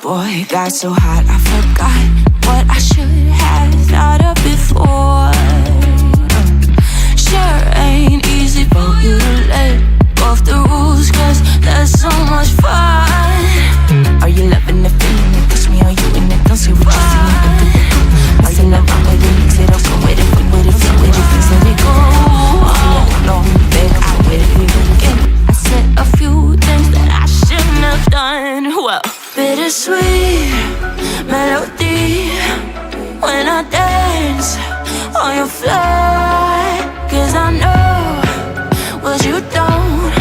boy got so hot I forgot what I should have thought of before. Sure ain't easy for you to let go of the rules, cause there's so much fun. Are you loving the feeling? It push me on you and it don't say what you're feeling. I say love, I'm with it, mix it up, come with it, fuck with it, fuck with it, please let me go. No, babe, I with it, we do it again. I said a few things that I shouldn't have done. Well, bittersweet melody when I dance on your fly, cause I know what you don't.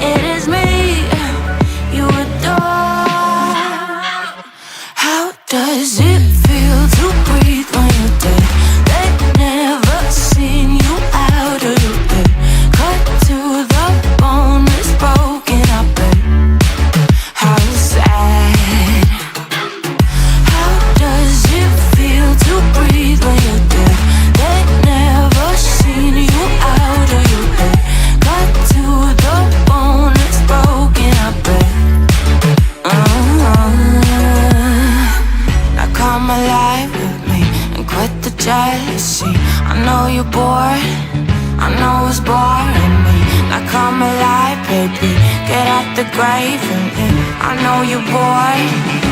It is me you adore. How does it feel to breathe when you're dead? They never seen you out of your bed. Cut to the bone, it's broken, I bet. How sad. How does it feel to breathe when you're dead? They never seen you out of your bed. Cut to the bone, it's broken, I bet. Now come alive with me and quit the jealousy. I know you're bored, I know it's boring me. Now come alive, baby, get out the grave with me. I know you're bored.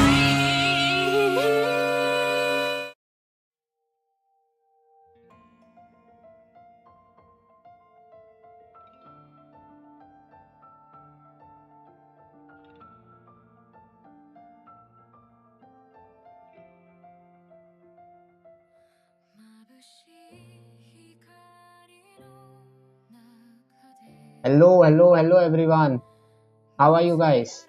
Hello everyone. How are you guys?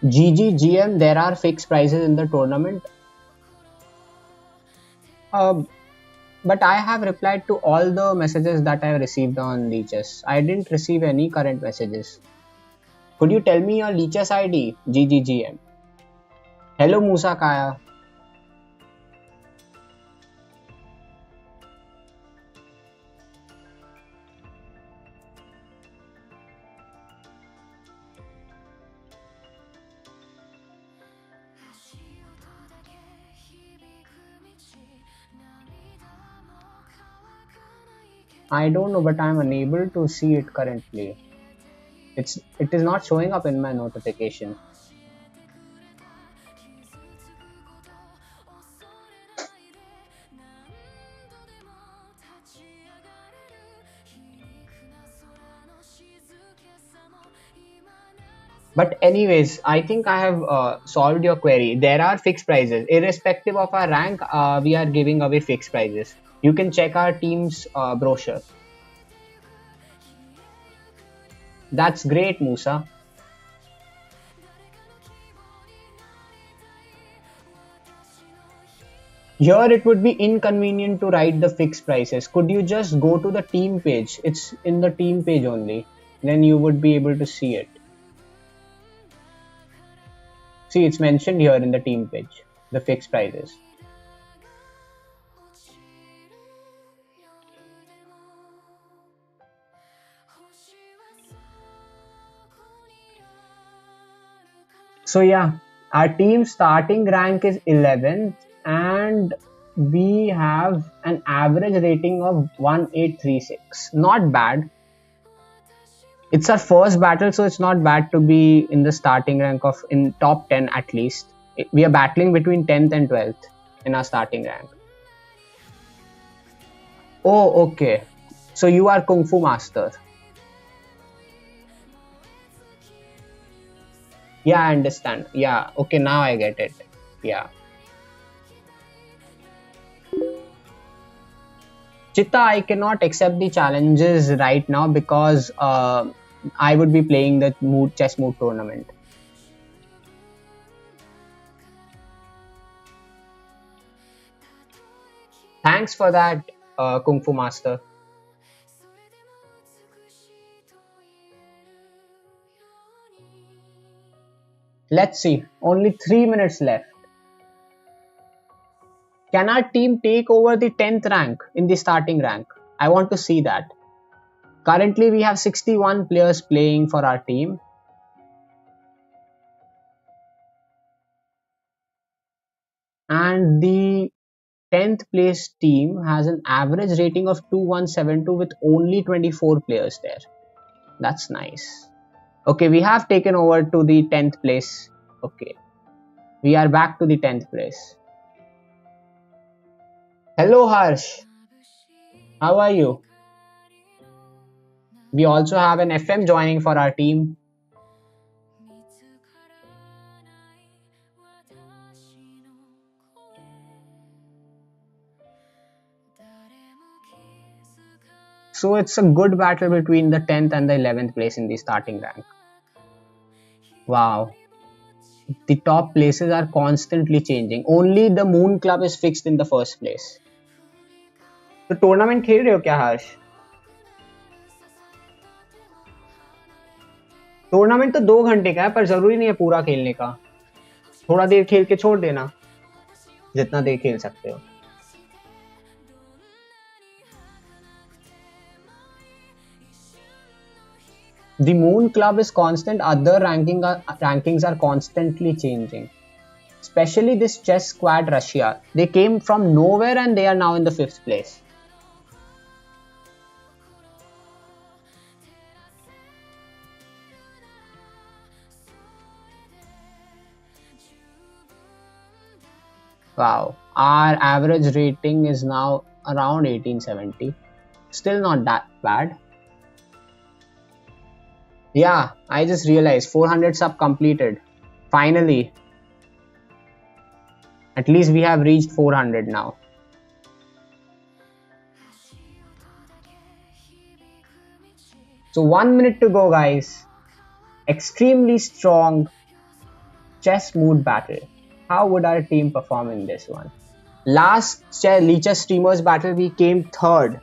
GGGM, there are fixed prizes in the tournament. But I have replied to all the messages that I have received on leeches. I didn't receive any current messages. Could you tell me your leeches ID? GGGM. Hello Musa Kaya. I don't know, but I am unable to see it currently. It is not showing up in my notification. But anyways, I think I have solved your query. There are fixed prizes. Irrespective of our rank, we are giving away fixed prizes. You can check our team's brochure. That's great, Musa. Here it would be inconvenient to write the fixed prices. Could you just go to the team page? It's in the team page only. Then you would be able to see it. See, it's mentioned here in the team page, the fixed prices. So yeah, our team starting rank is 11th and we have an average rating of 1836. Not bad. It's our first battle, so it's not bad to be in the starting rank of in top 10 at least. We are battling between 10th and 12th in our starting rank. Oh, okay. So you are Kung Fu Master. Yeah, I understand. Yeah, okay, now I get it. Yeah. Chitta, I cannot accept the challenges right now because I would be playing the chess mood tournament. Thanks for that, Kung Fu Master. Let's see. Only 3 minutes left. Can our team take over the 10th rank in the starting rank? I want to see that. Currently, we have 61 players playing for our team. And the 10th place team has an average rating of 2172 with only 24 players there. That's nice. Okay, we have taken over to the 10th place. Okay, we are back to the 10th place. Hello Harsh, how are you? We also have an FM joining for our team. So it's a good battle between the 10th and the 11th place in the starting rank. Wow. The top places are constantly changing. Only the Moon Club is fixed in the first place. तो tournament खेल रहे हो क्या हर्ष? Tournament तो 2 घंटे का है पर जरूरी नहीं है पूरा खेलने का. थोड़ा देर खेल के छोड़ देना जितना देर खेल सकते हो. The Moon Club is constant. Other rankings are constantly changing. Especially this chess squad Russia. They came from nowhere and they are now in the 5th place. Wow. Our average rating is now around 1870. Still not that bad. Yeah, I just realized 400 sub completed. Finally. At least we have reached 400 now. So 1 minute to go, guys. Extremely strong chess mood battle. How would our team perform in this one? Last Lichess Streamers battle, we came 3rd.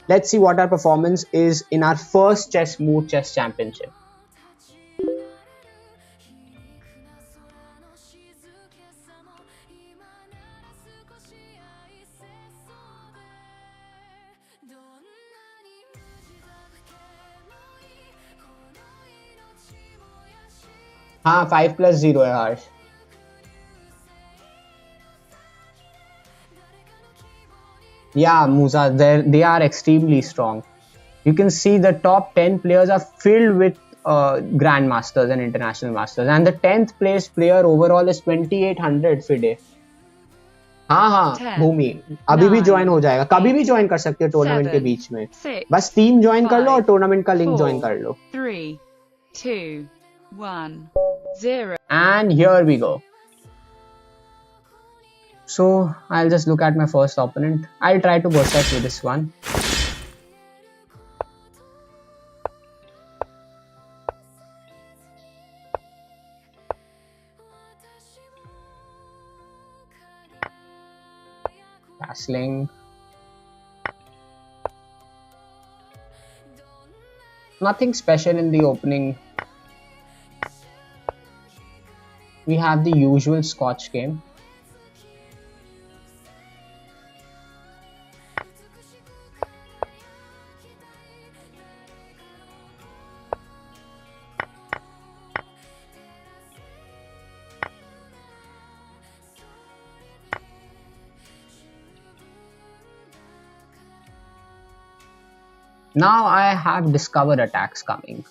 Let's see what our performance is in our first chess mood chess championship. हाँ 5+0 है हर्ष. Yeah, Musa, they are extremely strong. You can see the top 10 players are filled with grandmasters and international masters, and the 10th place player overall is 2800 FIDE. हाँ भूमि अभी भी join हो जाएगा. कभी भी join कर सकते हो टूर्नामेंट के बीच में. बस टीम ज्वाइन कर लो और टूर्नामेंट का लिंक ज्वाइन कर लो. 3, 2, 1, 0. And here we go. So I'll just look at my first opponent. I'll try to go set with this one. Castling. Nothing special in the opening. We have the usual Scotch game. Now I have discovered attacks coming.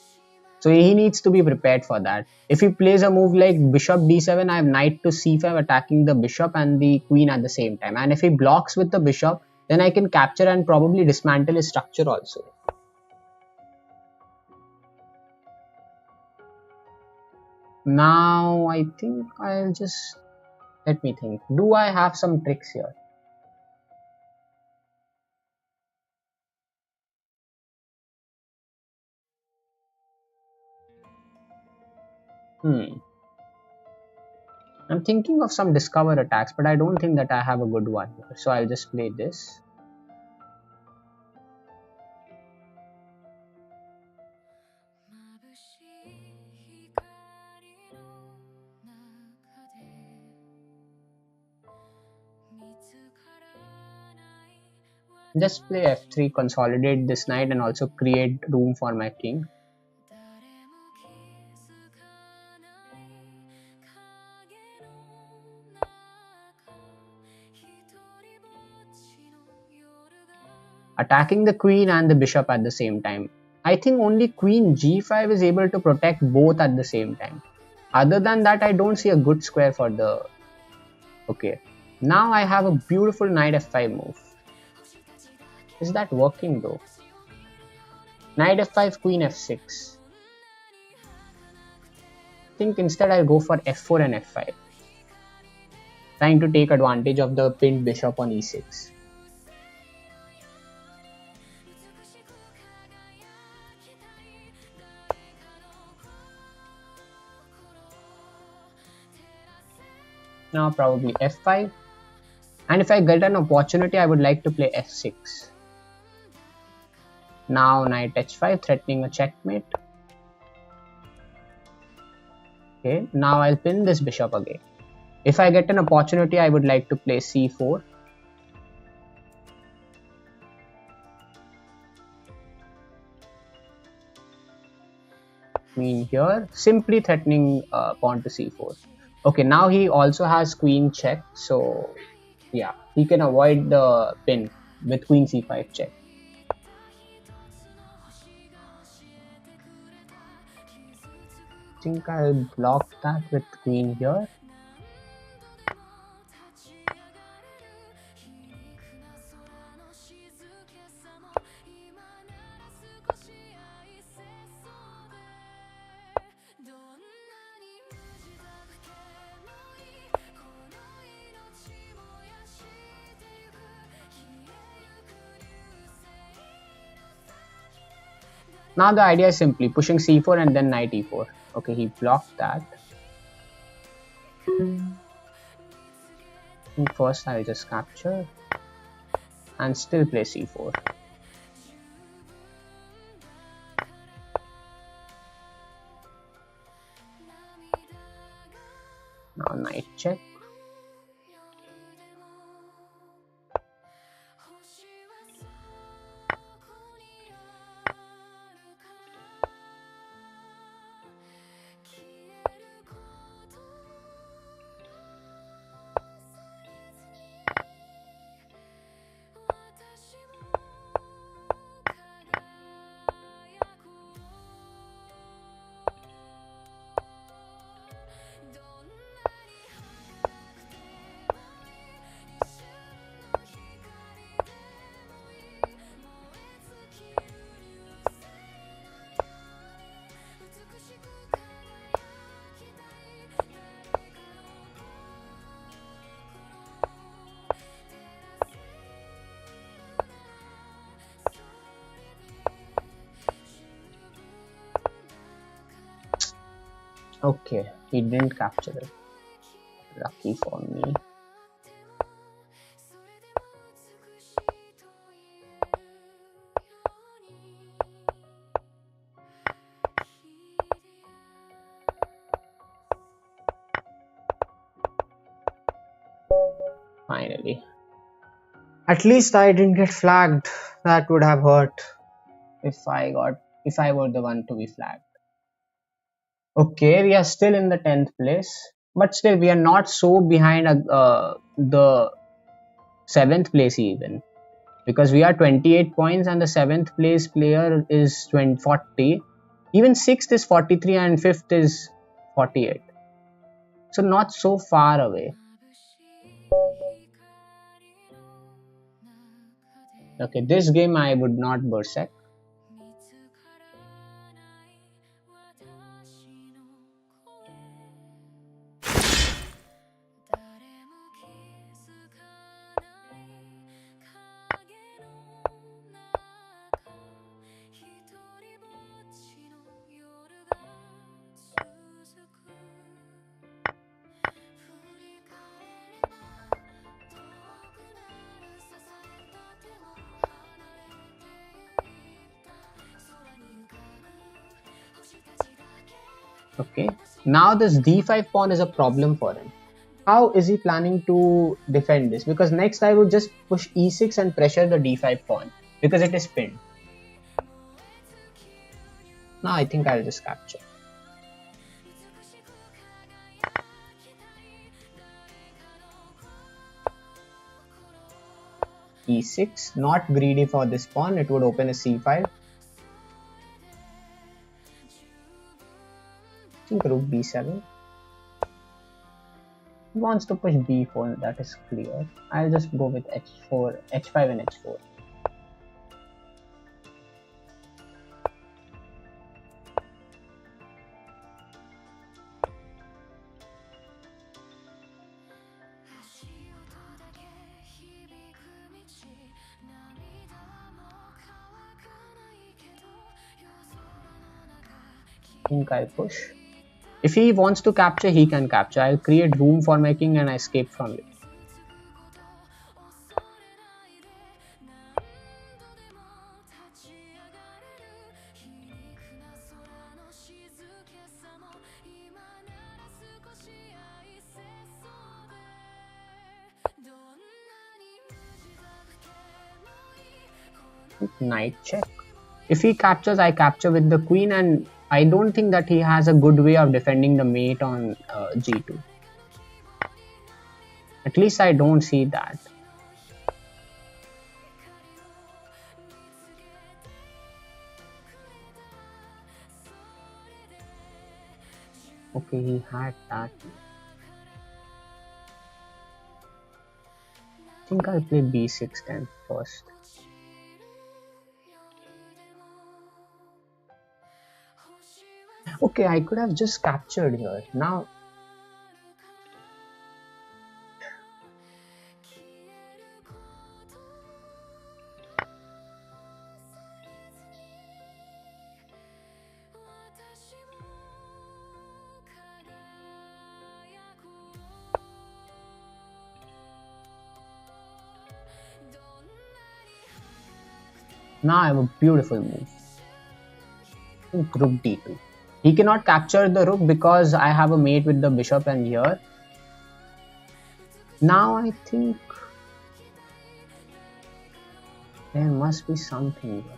So he needs to be prepared for that. If he plays a move like bishop d7, I have knight to c5 attacking the bishop and the queen at the same time. And if he blocks with the bishop, then I can capture and probably dismantle his structure also. Now I think I'll just, let me think. Do I have some tricks here? Hmm. I'm thinking of some discover attacks, but I don't think that I have a good one here. So I'll just play this. Just play f3, consolidate this knight, and also create room for my king. Attacking the queen and the bishop at the same time. I think only queen g5 is able to protect both at the same time. Other than that, I don't see a good square for the... Okay. Now I have a beautiful knight f5 move. Is that working though? Knight f5, queen f6. I think instead I'll go for f4 and f5. Trying to take advantage of the pinned bishop on e6. Now probably f5. And if I get an opportunity, I would like to play f6. Now knight h5, threatening a checkmate. Okay, now I'll pin this bishop again. If I get an opportunity, I would like to play c4. Queen here, simply threatening pawn to c4. Okay, now he also has queen check, so yeah, he can avoid the pin with queen c5 check. I think I'll block that with queen here. Now the idea is simply pushing c4 and then knight e4. Okay, he blocked that. And first I'll just capture and still play c4. Now knight check. Okay, he didn't capture it. Lucky for me. Finally. At least I didn't get flagged. That would have hurt if I were the one to be flagged. Okay, we are still in the 10th place, but still we are not so behind the 7th place even, because we are 28 points and the 7th place player is 40. Even 6th is 43 and 5th is 48. So not so far away. Okay, this game I would not berserk. Okay, now this d5 pawn is a problem for him. How is he planning to defend this? Because next I would just push e6 and pressure the d5 pawn because it is pinned. Now I think I'll just capture. e6, not greedy for this pawn, it would open a c5. I think rook b7. He wants to push b4, that is clear. I'll just go with h4, h5 and h4. I think I'll push. If he wants to capture, he can capture. I'll create room for making and escape from it. Knight check. If he captures, I capture with the queen, and I don't think that he has a good way of defending the mate on g2. At least I don't see that. Okay, he had that. I think I'll play b6 then first. Okay, I could have just captured here. Now, I have a beautiful move. I think rook d2. He cannot capture the rook because I have a mate with the bishop and here. Now I think there must be something here.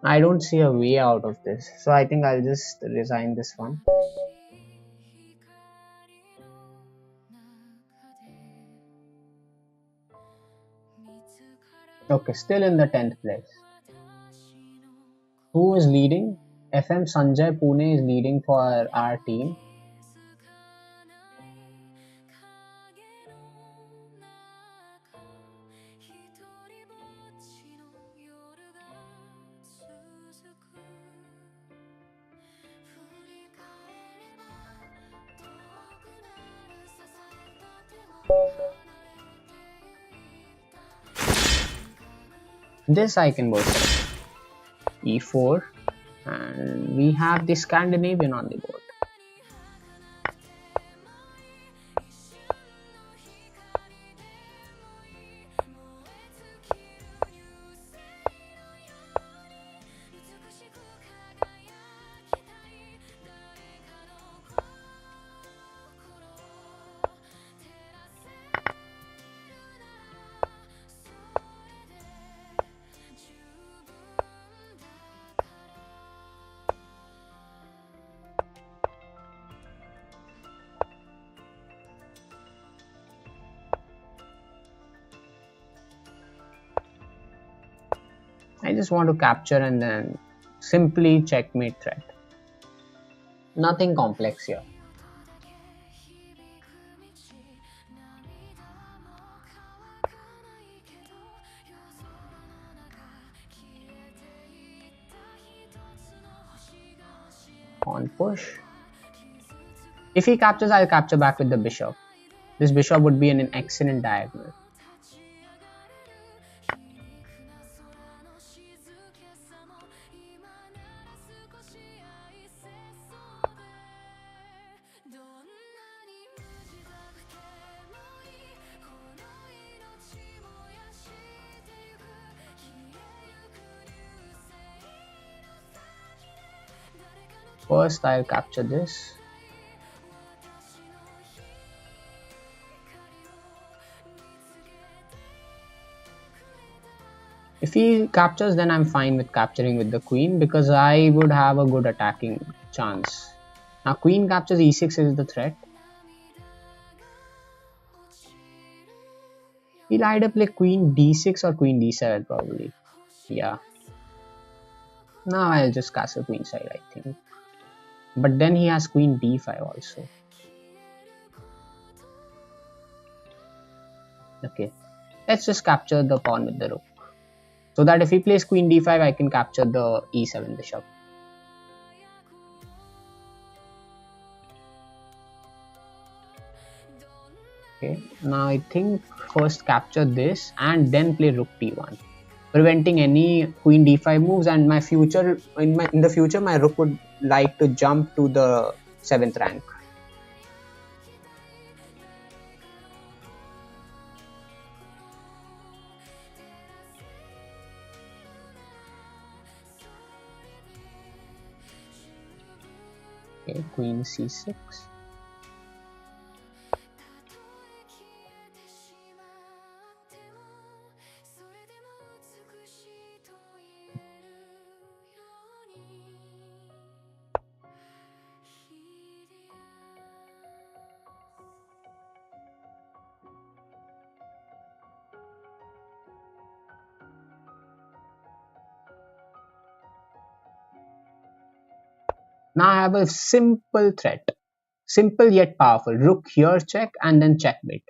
I don't see a way out of this, so I think I'll just resign this one. Okay, still in the 10th place. Who is leading? FM Sanjay Pune is leading for our team. This I can work out. E4, and we have the Scandinavian on the board. I just want to capture and then simply checkmate threat. Nothing complex here. On push. If he captures, I'll capture back with the bishop. This bishop would be an excellent diagonal. First, I'll capture this. If he captures, then I'm fine with capturing with the queen because I would have a good attacking chance. Now queen captures, e6 is the threat. He'll either play queen d6 or queen d7 probably. Yeah. Now I'll just castle queenside, I think. But then he has queen d5 also. Okay. Let's just capture the pawn with the rook. So that if he plays queen d5, I can capture the e7 bishop. Okay, now I think first capture this and then play rook d1, preventing any queen d5 moves. And my future in the future, my rook would like to jump to the 7th rank. Okay, queen c6. Now I have a simple threat. Simple yet powerful. Rook here check and then checkmate.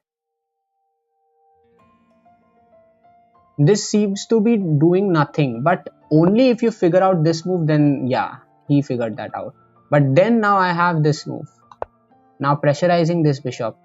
This seems to be doing nothing, but only if you figure out this move, then yeah, he figured that out. But then now I have this move. Now pressurizing this bishop.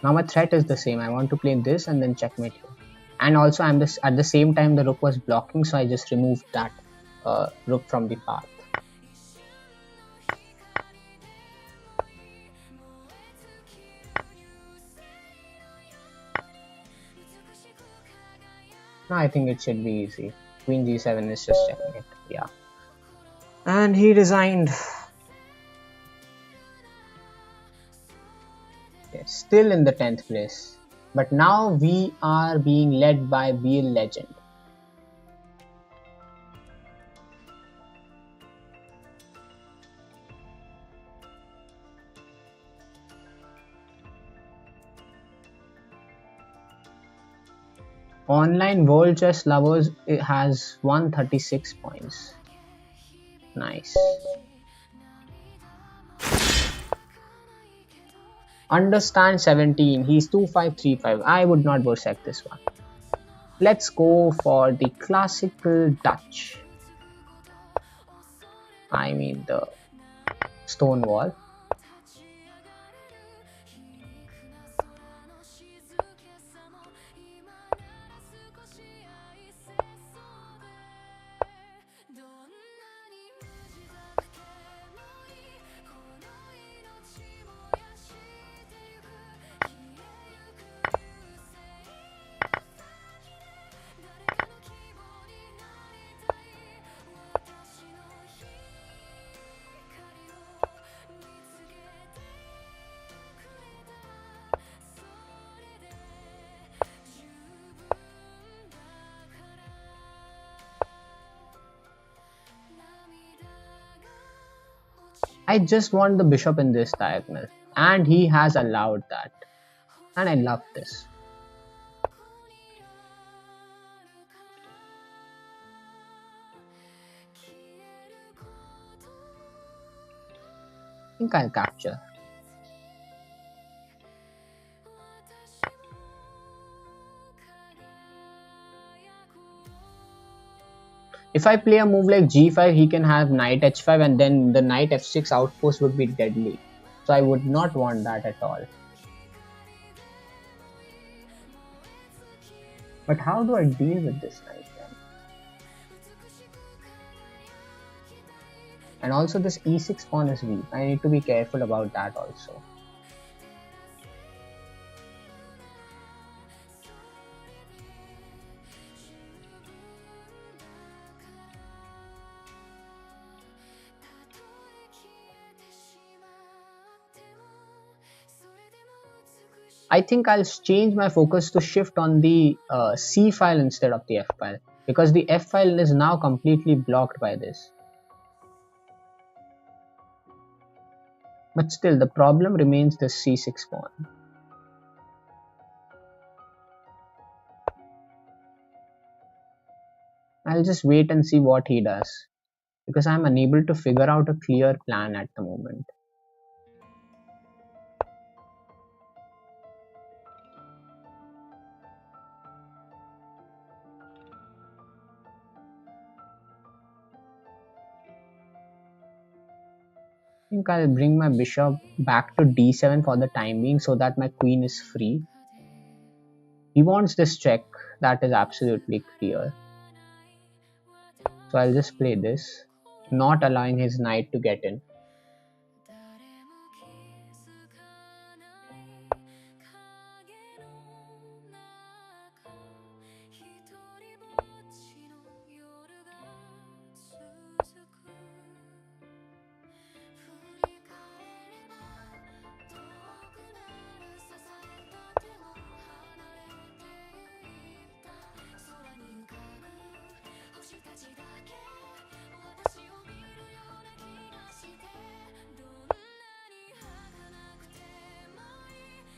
Now my threat is the same. I want to play this and then checkmate here. And also I'm this at the same time the rook was blocking, so I just removed that rook from the path. Now I think it should be easy. Queen g7 is just checkmate. Yeah. And he resigned. Still in the 10th place, but now we are being led by BL legend. Online World Chess Lovers, it has 136 points. Nice. Understand 17. He's 2535. I would not Berserk this one. Let's go for the classical Dutch. I mean the stone wall. I just want the bishop in this diagonal, and he has allowed that, and I love this. I think I'll capture. If I play a move like g5, he can have knight h5, and then the knight f6 outpost would be deadly. So I would not want that at all. But how do I deal with this knight then? And also this e6 pawn is weak. I need to be careful about that also. I think I'll change my focus to shift on the C file instead of the F file, because the F file is now completely blocked by this. But still, the problem remains the C6 pawn. I'll just wait and see what he does, because I'm unable to figure out a clear plan at the moment. I think I'll bring my bishop back to d7 for the time being so that my queen is free. He wants this check, that is absolutely clear. So I'll just play this, not allowing his knight to get in.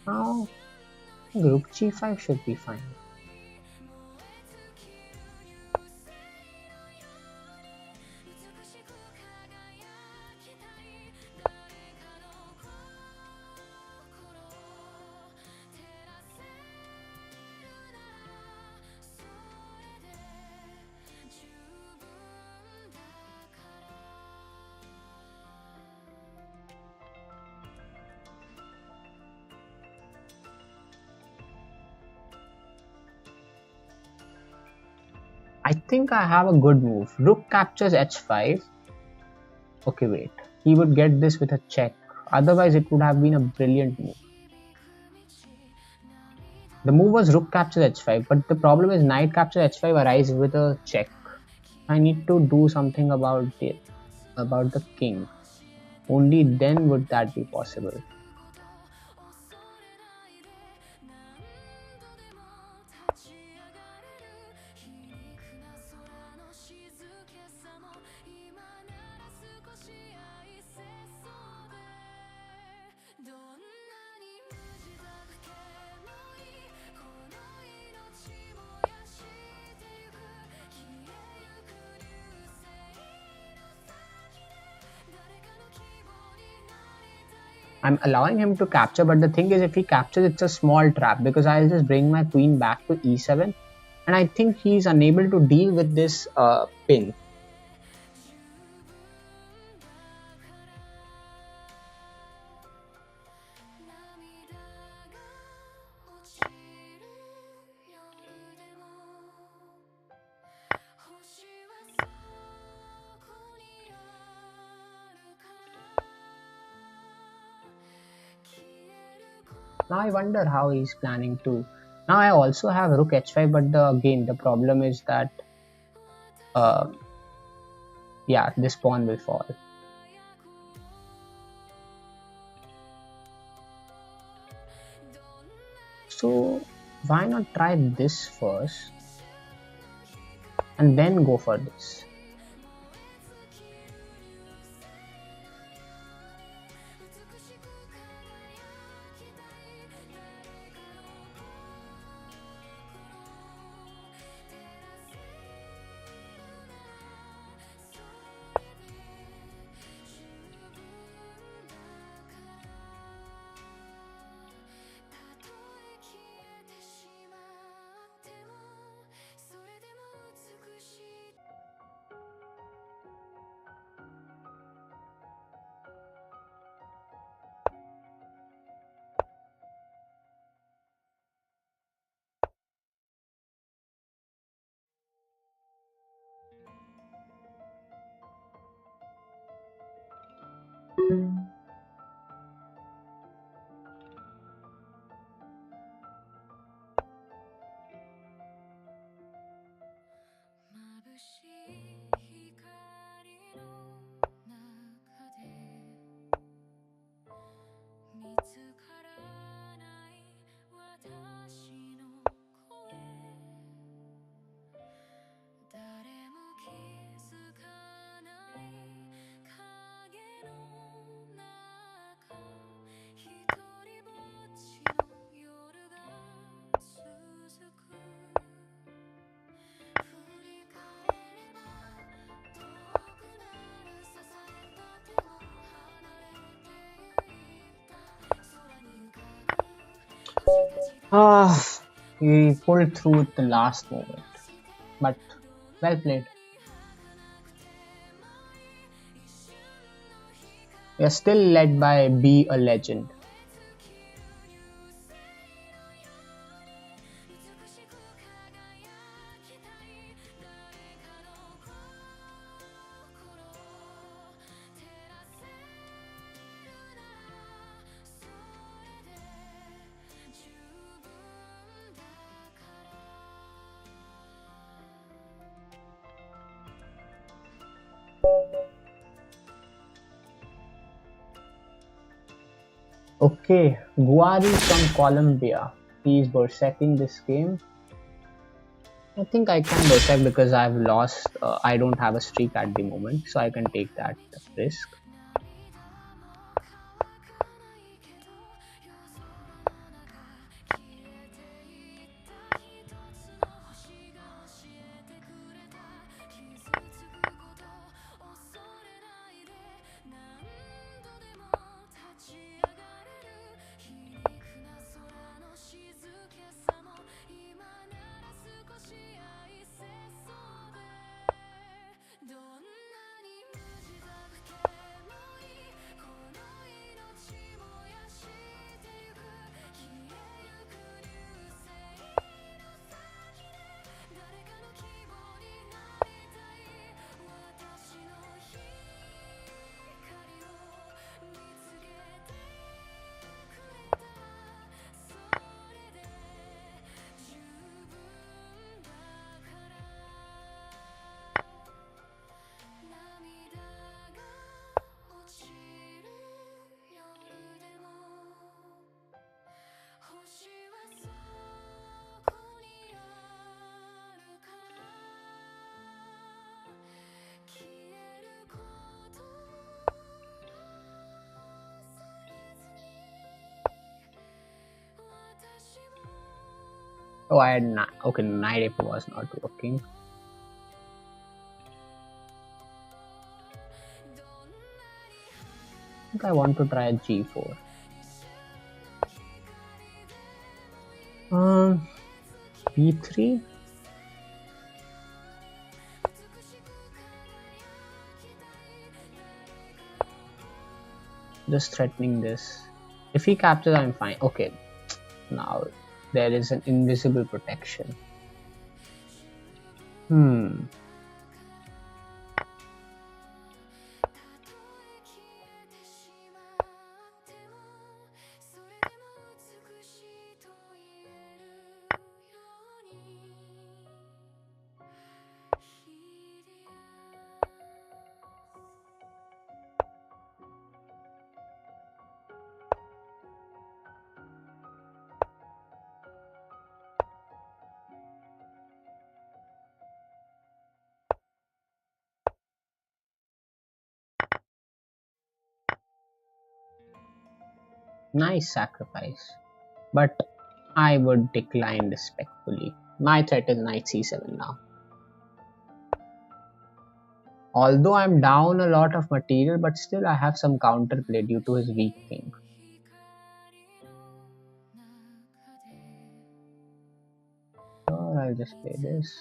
Now, rook g5 should be fine. I think I have a good move. Rook captures h5. Okay, wait. He would get this with a check. Otherwise, it would have been a brilliant move. The move was rook captures h5, but the problem is knight captures h5 arrives with a check. I need to do something about the king. Only then would that be possible. I'm allowing him to capture, but the thing is, if he captures, it's a small trap, because I'll just bring my queen back to e7, and I think he's unable to deal with this pin. Now I wonder how he's planning to. Now I also have rook h5, but again the problem is that yeah, this pawn will fall. So why not try this first and then go for this? Ah, we pulled through at the last moment, but well played. We are still led by Be a Legend. Okay, Guari from Colombia. He's Berserking this game. I think I can Berserk because I've lost. I don't have a streak at the moment, so I can take that risk. Oh, I had okay, knight if was not working. I think I want to try g4. b3. Just threatening this. If he captures, I'm fine. Okay, now there is an invisible protection. Hmm. Nice sacrifice, but I would decline respectfully. My threat is knight c7 now. Although I'm down a lot of material, but still I have some counterplay due to his weak king. So I'll just play this.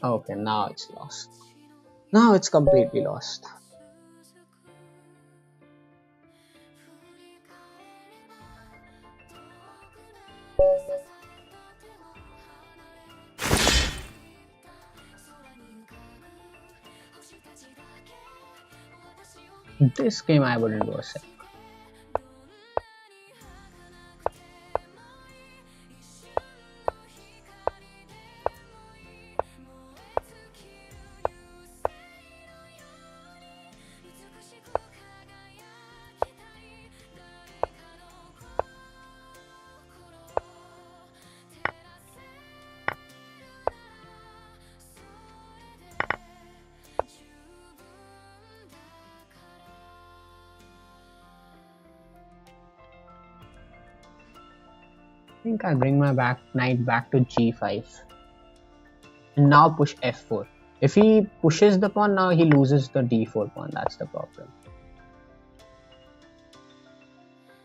Okay, now it's lost. Now it's completely lost. This game I wouldn't Berserk. think I bring my knight back to g5 and now push f4. If he pushes the pawn, now he loses the d4 pawn. That's the problem.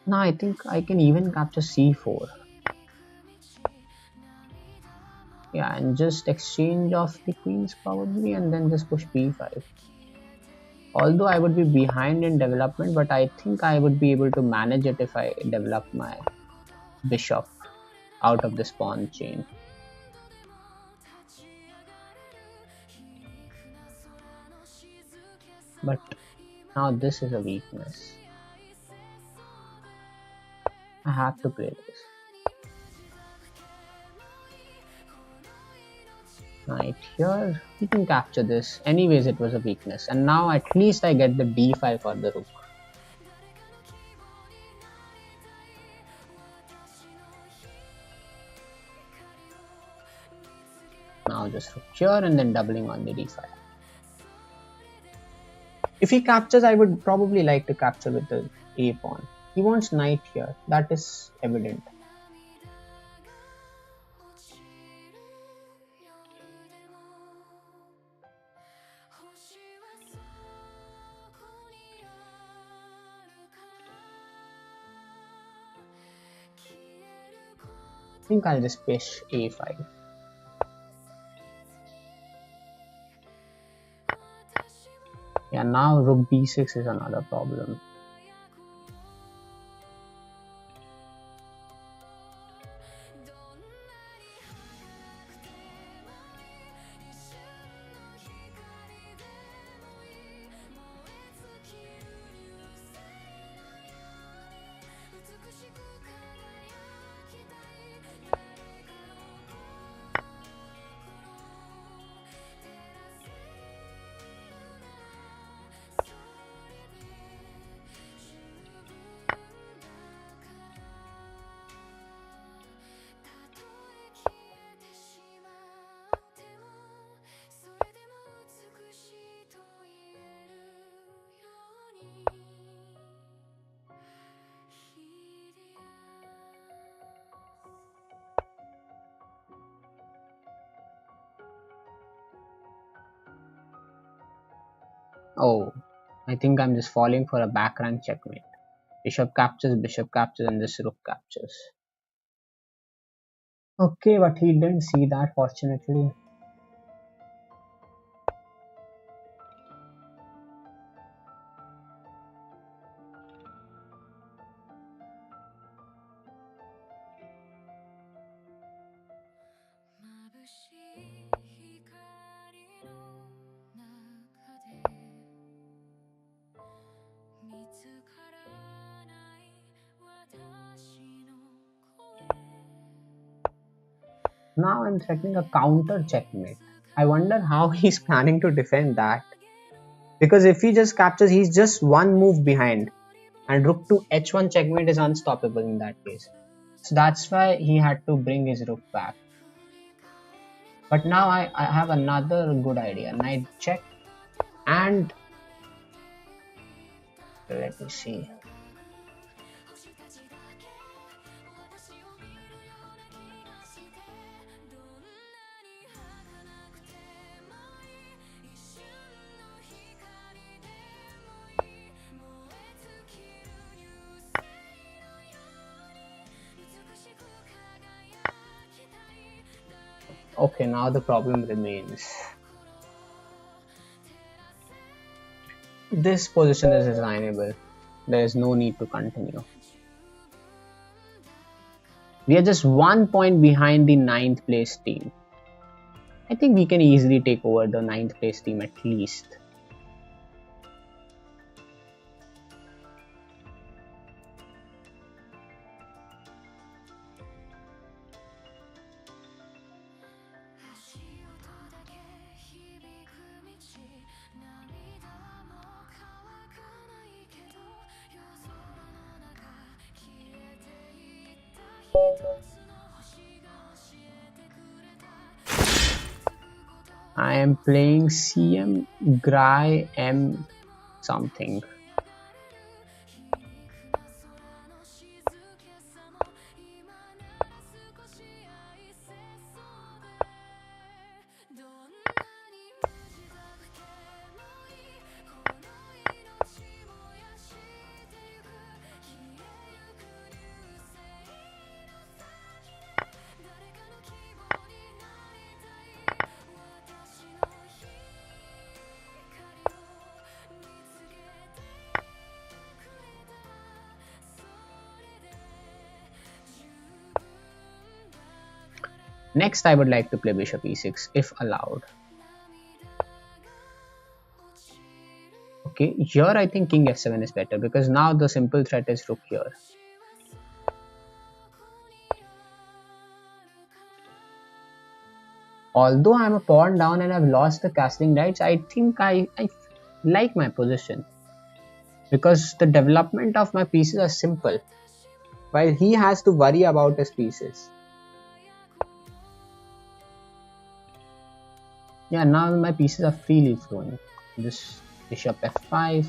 Now I think I can even capture c4. Yeah, and just exchange off the queens probably, and then just push b5. Although I would be behind in development, but I think I would be able to manage it if I develop my bishop out of this pawn chain. But now this is a weakness. I have to play this. Knight here, we can capture this. Anyways, it was a weakness, and now at least I get the d5 for the rook. Now just rook here and then doubling on the d5. If he captures, I would probably like to capture with the a pawn. He wants knight here, that is evident. I think I'll just push a5. Yeah, now rook b6 is another problem. Oh, I think I'm just falling for a back rank checkmate. Bishop captures, and this rook captures. Okay, but he didn't see that, fortunately. Now I'm threatening a counter checkmate. I wonder how he's planning to defend that. Because if he just captures, he's just one move behind. And rook to h1 checkmate is unstoppable in that case. So that's why he had to bring his rook back. But now I have another good idea. Knight check. And let me see. Okay, now the problem remains. This position is designable. There is no need to continue. We are just 1 point behind the 9th place team. I think we can easily take over the 9th place team at least. I am playing CM Grai M something. Next, I would like to play bishop e6 if allowed. Okay, here I think king f7 is better because now the simple threat is rook here. Although I'm a pawn down and I've lost the castling rights, I think I like my position because the development of my pieces are simple, while he has to worry about his pieces. Yeah, now my pieces are freely flowing. This bishop f5.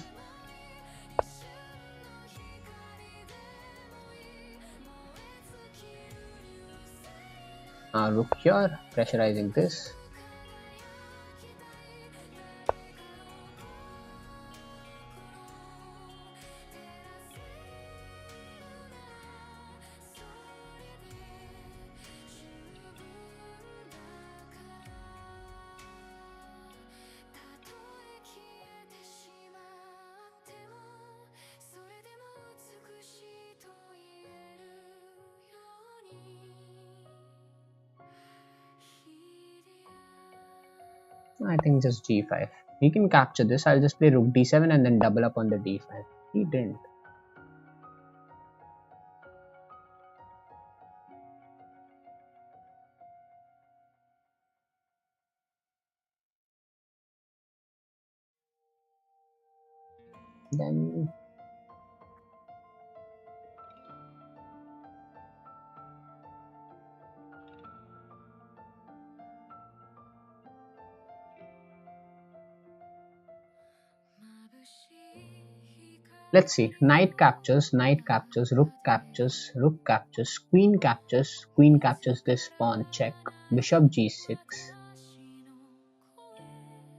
Now rook here, pressurizing this. I think just g5. He can capture this. I'll just play rook d7 and then double up on the d5. He didn't. Then let's see. Knight captures, rook captures, queen captures this pawn, check, bishop g6.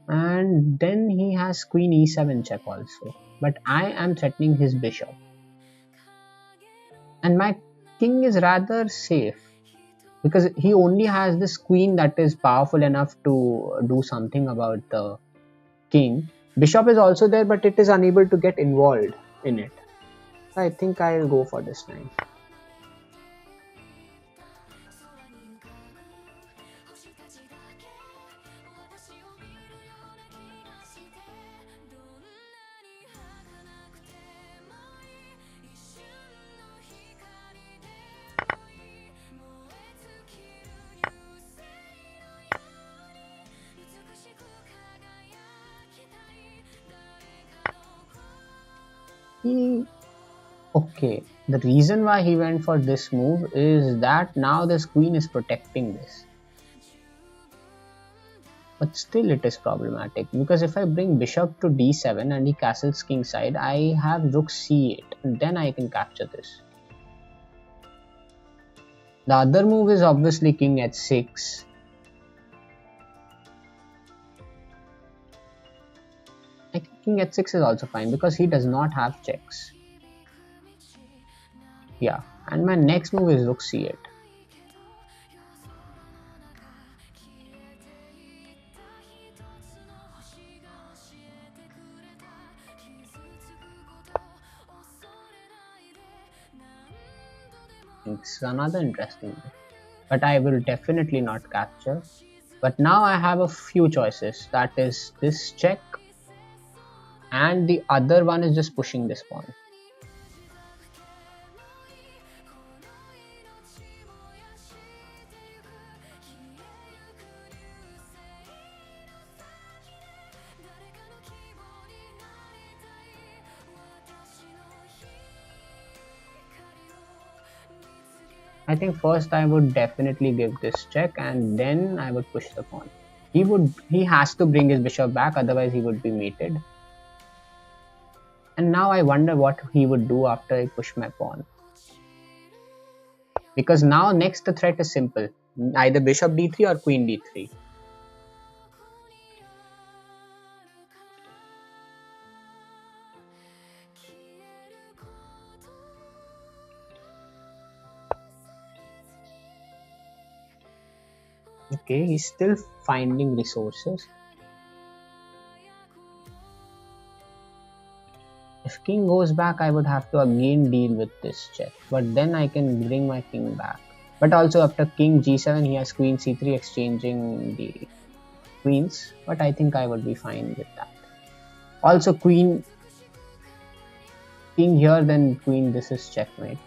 And then he has queen e7 check also. But I am threatening his bishop. And my king is rather safe because he only has this queen that is powerful enough to do something about the king. Bishop is also there, but it is unable to get involved in it. I think I'll go for this time. Okay, the reason why he went for this move is that now this queen is protecting this. But still it is problematic because if I bring bishop to d7 and he castles king side, I have rook c8 and then I can capture this. The other move is obviously king h6. I think king h6 is also fine because he does not have checks. Yeah, and my next move is rook c8. It's another interesting move, but I will definitely not capture. But now I have a few choices, that is this check and the other one is just pushing this pawn. I think first I would definitely give this check and then I would push the pawn. He has to bring his bishop back, otherwise he would be mated. And now I wonder what he would do after I push my pawn. Because now next the threat is simple. Either bishop d3 or queen d3. Okay, he's still finding resources. If king goes back, I would have to again deal with this check. But then I can bring my king back. But also after king g7, he has queen c3 exchanging the queens. But I think I would be fine with that. Also queen king here, then queen, this is checkmate.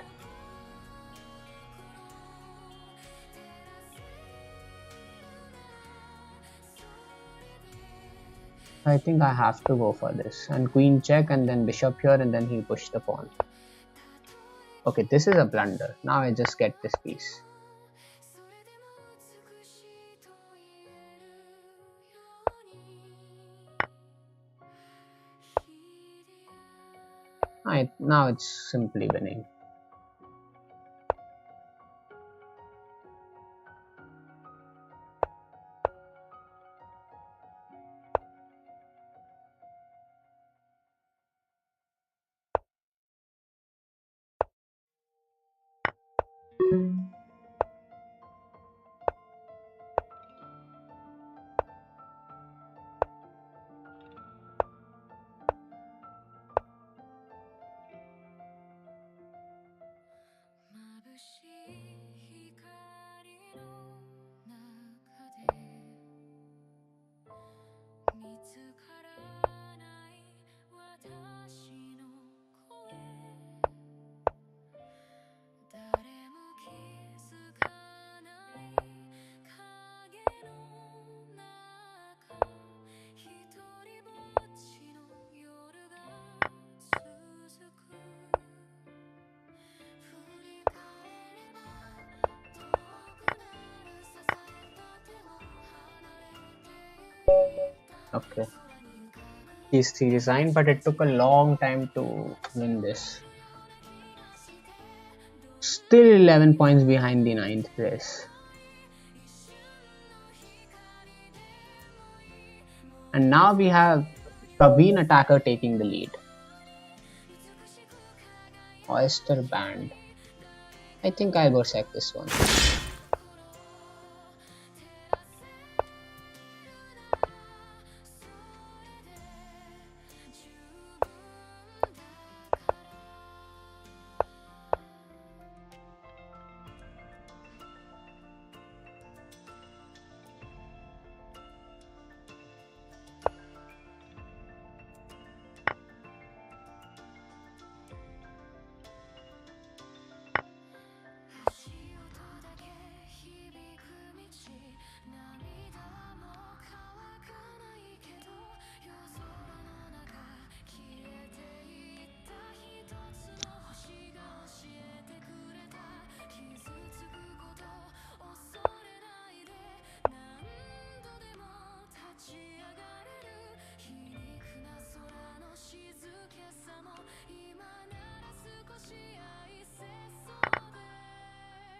I think I have to go for this. And queen check and then bishop here and then he'll push the pawn. Okay, this is a blunder. Now I just get this piece. Now it's simply winning. Okay. He's 3 resigned, but it took a long time to win this. Still 11 points behind the 9th place. And now we have Praveen attacker taking the lead. Oyster band. I think I'll go check this one.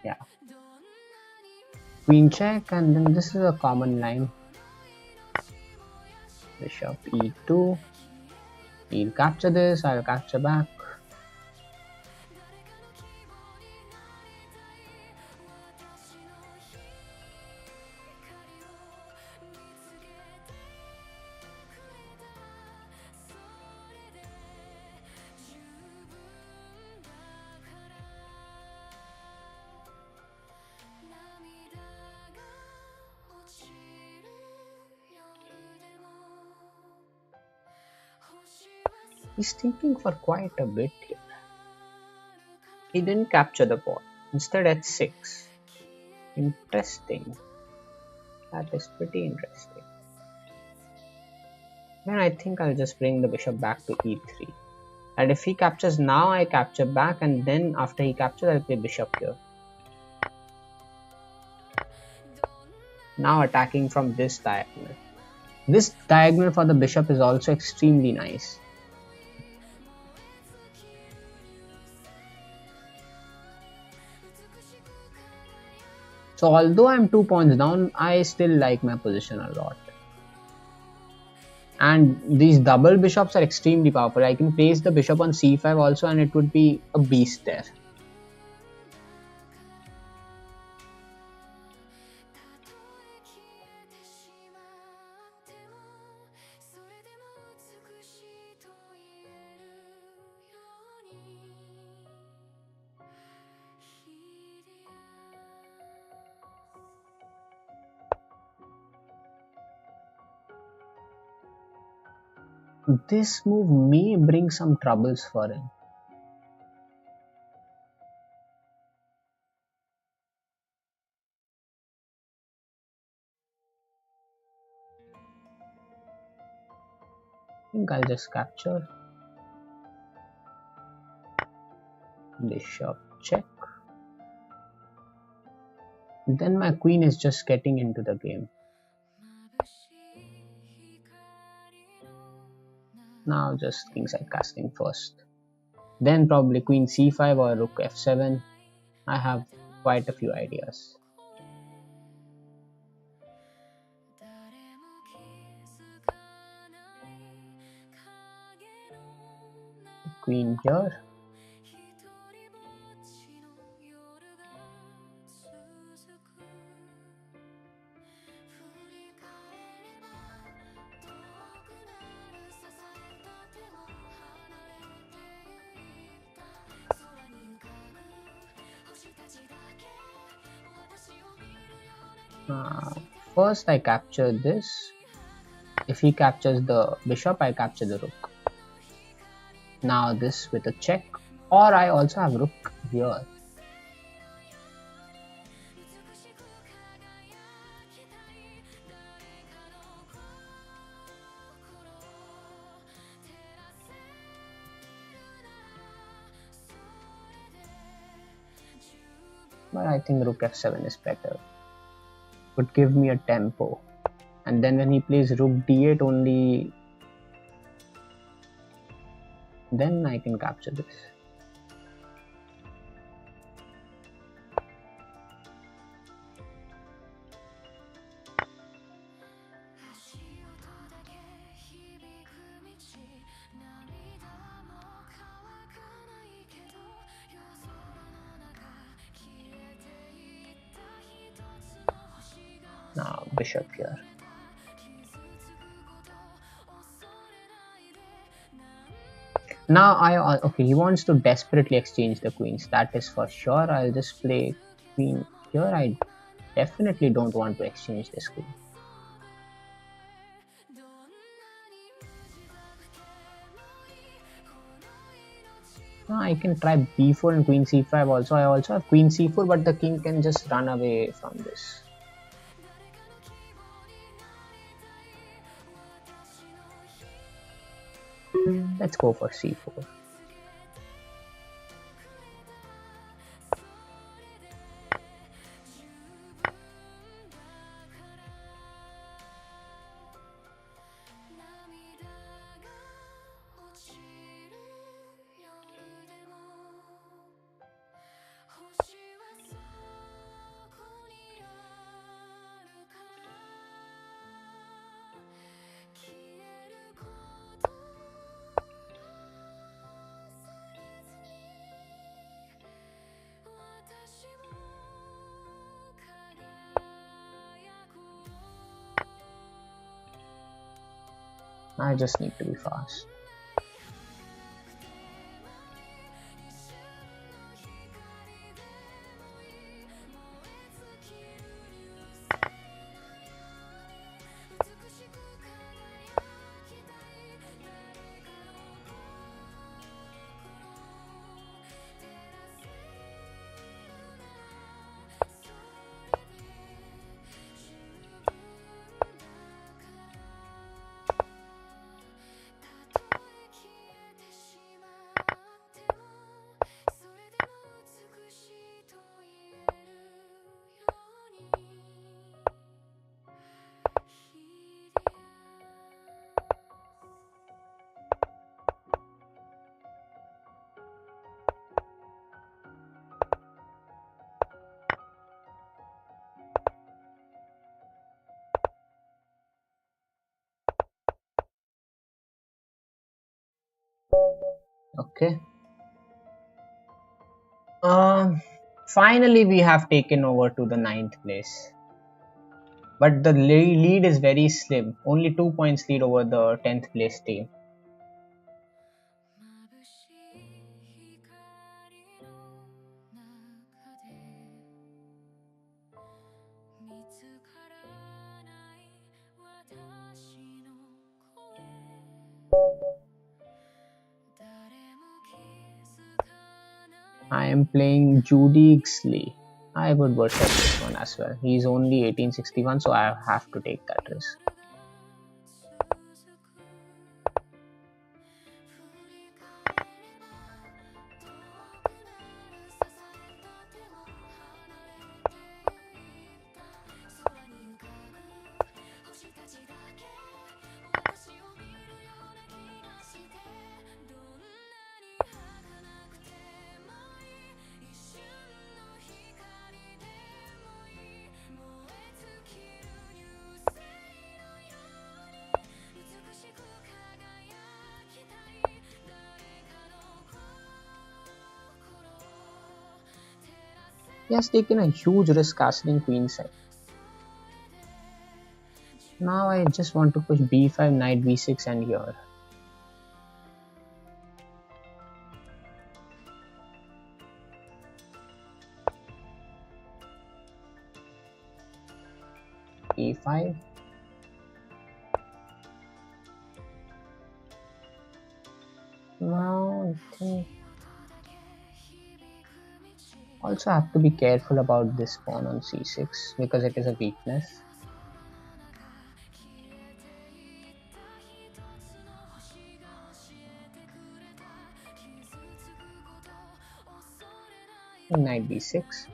Yeah. Queen check, and then this is a common line. Bishop e2. He'll capture this, I'll capture back. He's thinking for quite a bit here. He didn't capture the pawn. Instead h6. Interesting. That is pretty interesting. Then I think I'll just bring the bishop back to e3. And if he captures now, I capture back, and then after he captures, I'll play bishop here. Now attacking from this diagonal. This diagonal for the bishop is also extremely nice. So although I'm 2 points down, I still like my position a lot. And these double bishops are extremely powerful. I can place the bishop on c5 also, and it would be a beast there. This move may bring some troubles for him. I think I'll just capture. Bishop check. Then my queen is just getting into the game. Now just kingside castling first. Then probably queen c5 or rook f7. I have quite a few ideas. Queen here. First I capture this. If he captures the bishop, I capture the rook. Now this with a check, or I also have rook here. But I think rook f7 is better. Would give me a tempo. And then when he plays rook d8 only, then I can capture this. Now bishop here. Now okay, he wants to desperately exchange the queens, that is for sure. I'll just play queen here. I definitely don't want to exchange this queen. Now I can try b4 and queen c5 also. I also have queen c4, but the king can just run away from this. Let's go for c4. I just need to be fast. Okay. Finally we have taken over to the 9th place. But the lead is very slim. Only 2 points lead over the 10th place team. I am playing Judy Ixley. I would worship this one as well. He's only 1861, so I have to take that risk. He has taken a huge risk castling queenside. Now I just want to push b5, knight b6 and here. e5. Now I think also have to be careful about this pawn on c6 because it is a weakness. Knight b6.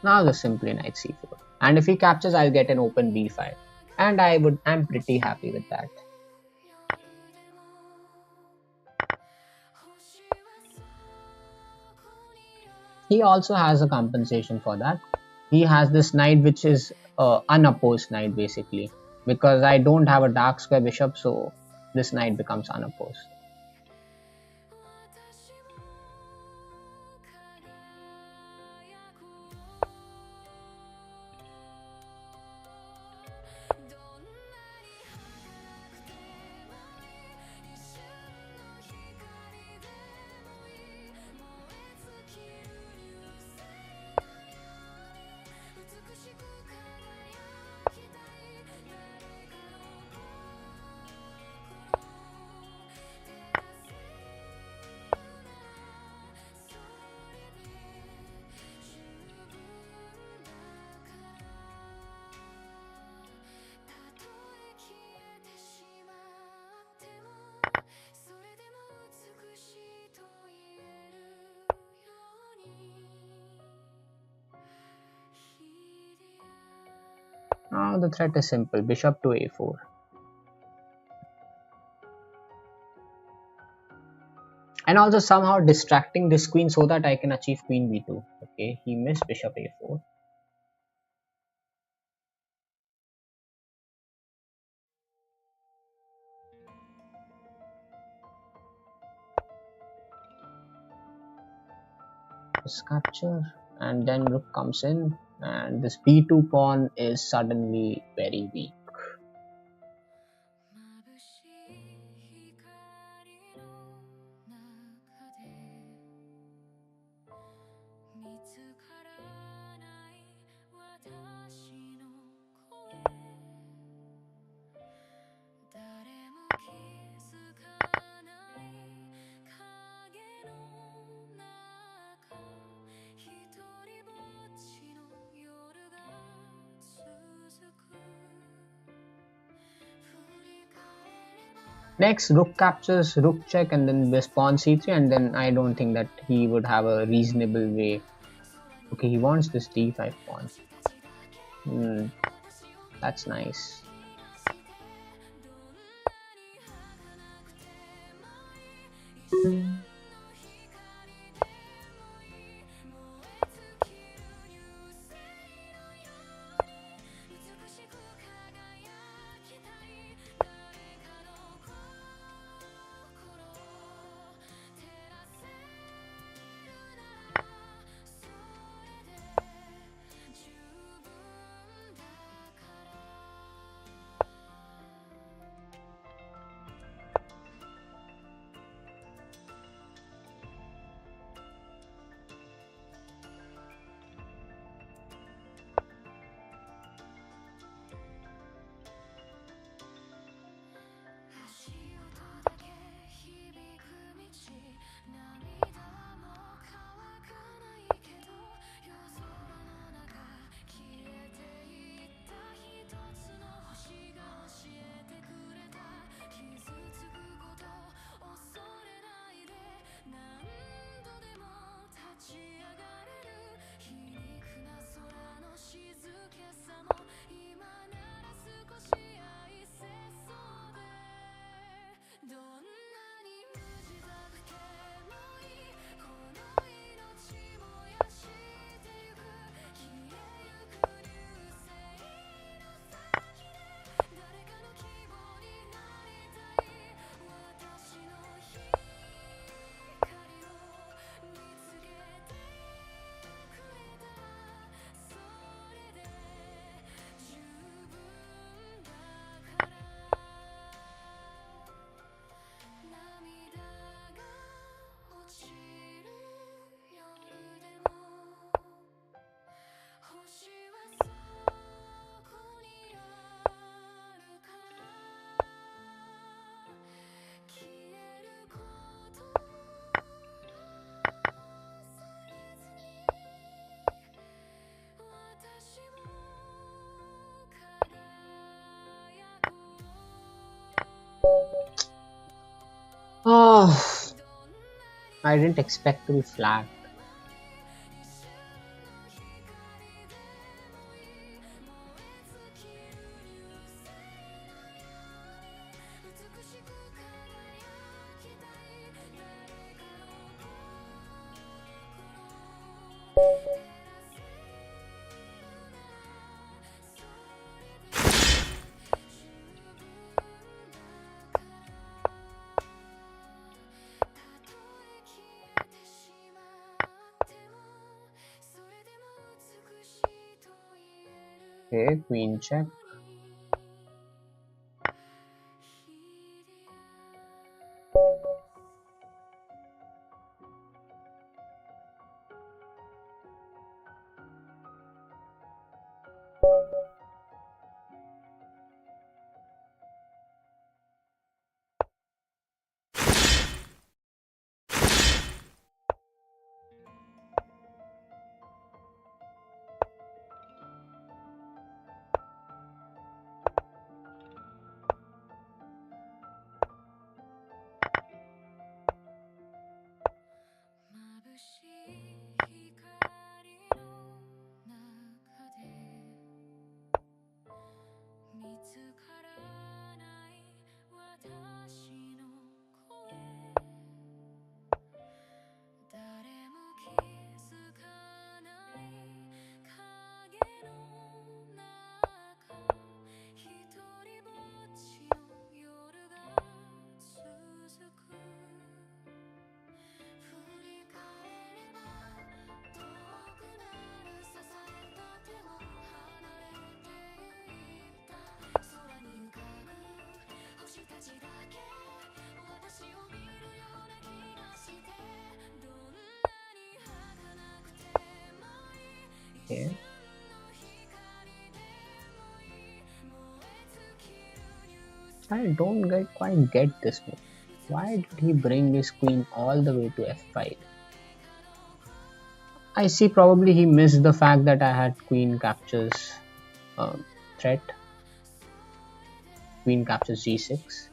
Now just simply knight c4. And if he captures, I'll get an open b5. And I'm pretty happy with that. He also has a compensation for that. He has this knight which is unopposed knight basically. Because I don't have a dark square bishop, so this knight becomes unopposed. Now the threat is simple, bishop to a4. And also somehow distracting this queen so that I can achieve queen b2. Okay, he missed bishop a4. This capture, and then rook comes in, and this b2 pawn is suddenly very weak. Next, rook captures, rook check, and then this pawn c3, and then I don't think that he would have a reasonable way. Okay, he wants this d5 pawn. That's nice. I didn't expect to be flat. Okay, queen check. Okay. I don't quite get this move. Why did he bring his queen all the way to f5? I see, probably he missed the fact that I had queen captures threat. Queen captures g6.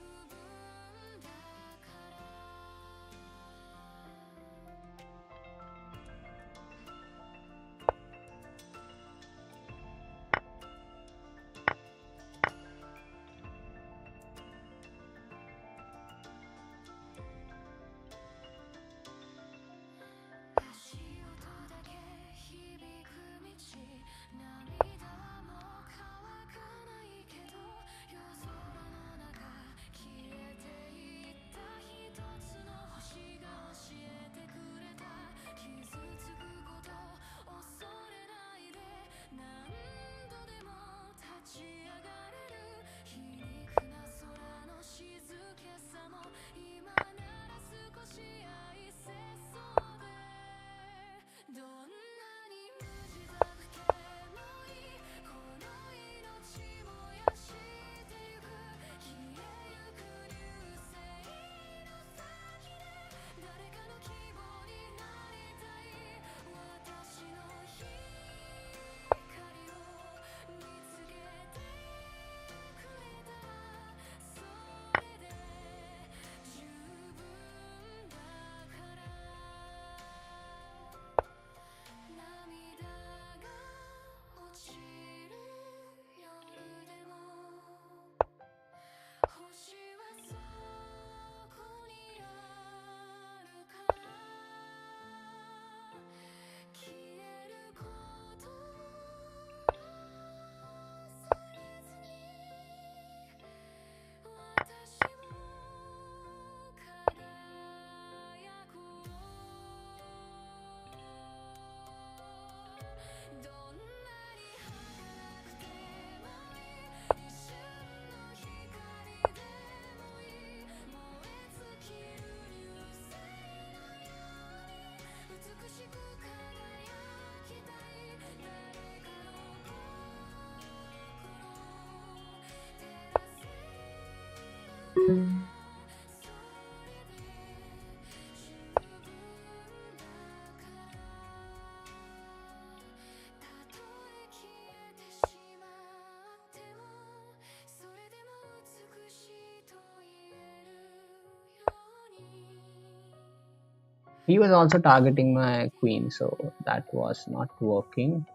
He was also targeting my queen, so that was not working.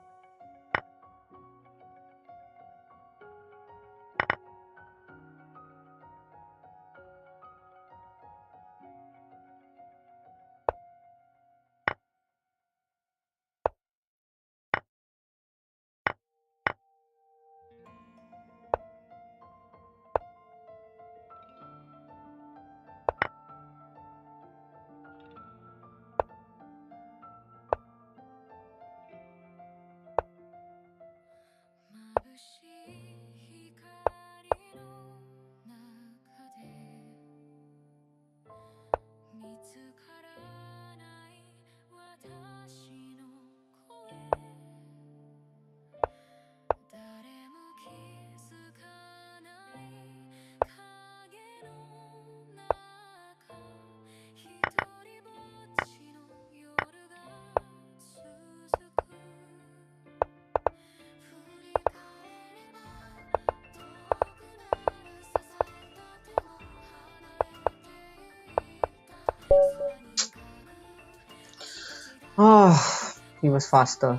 Oh, he was faster.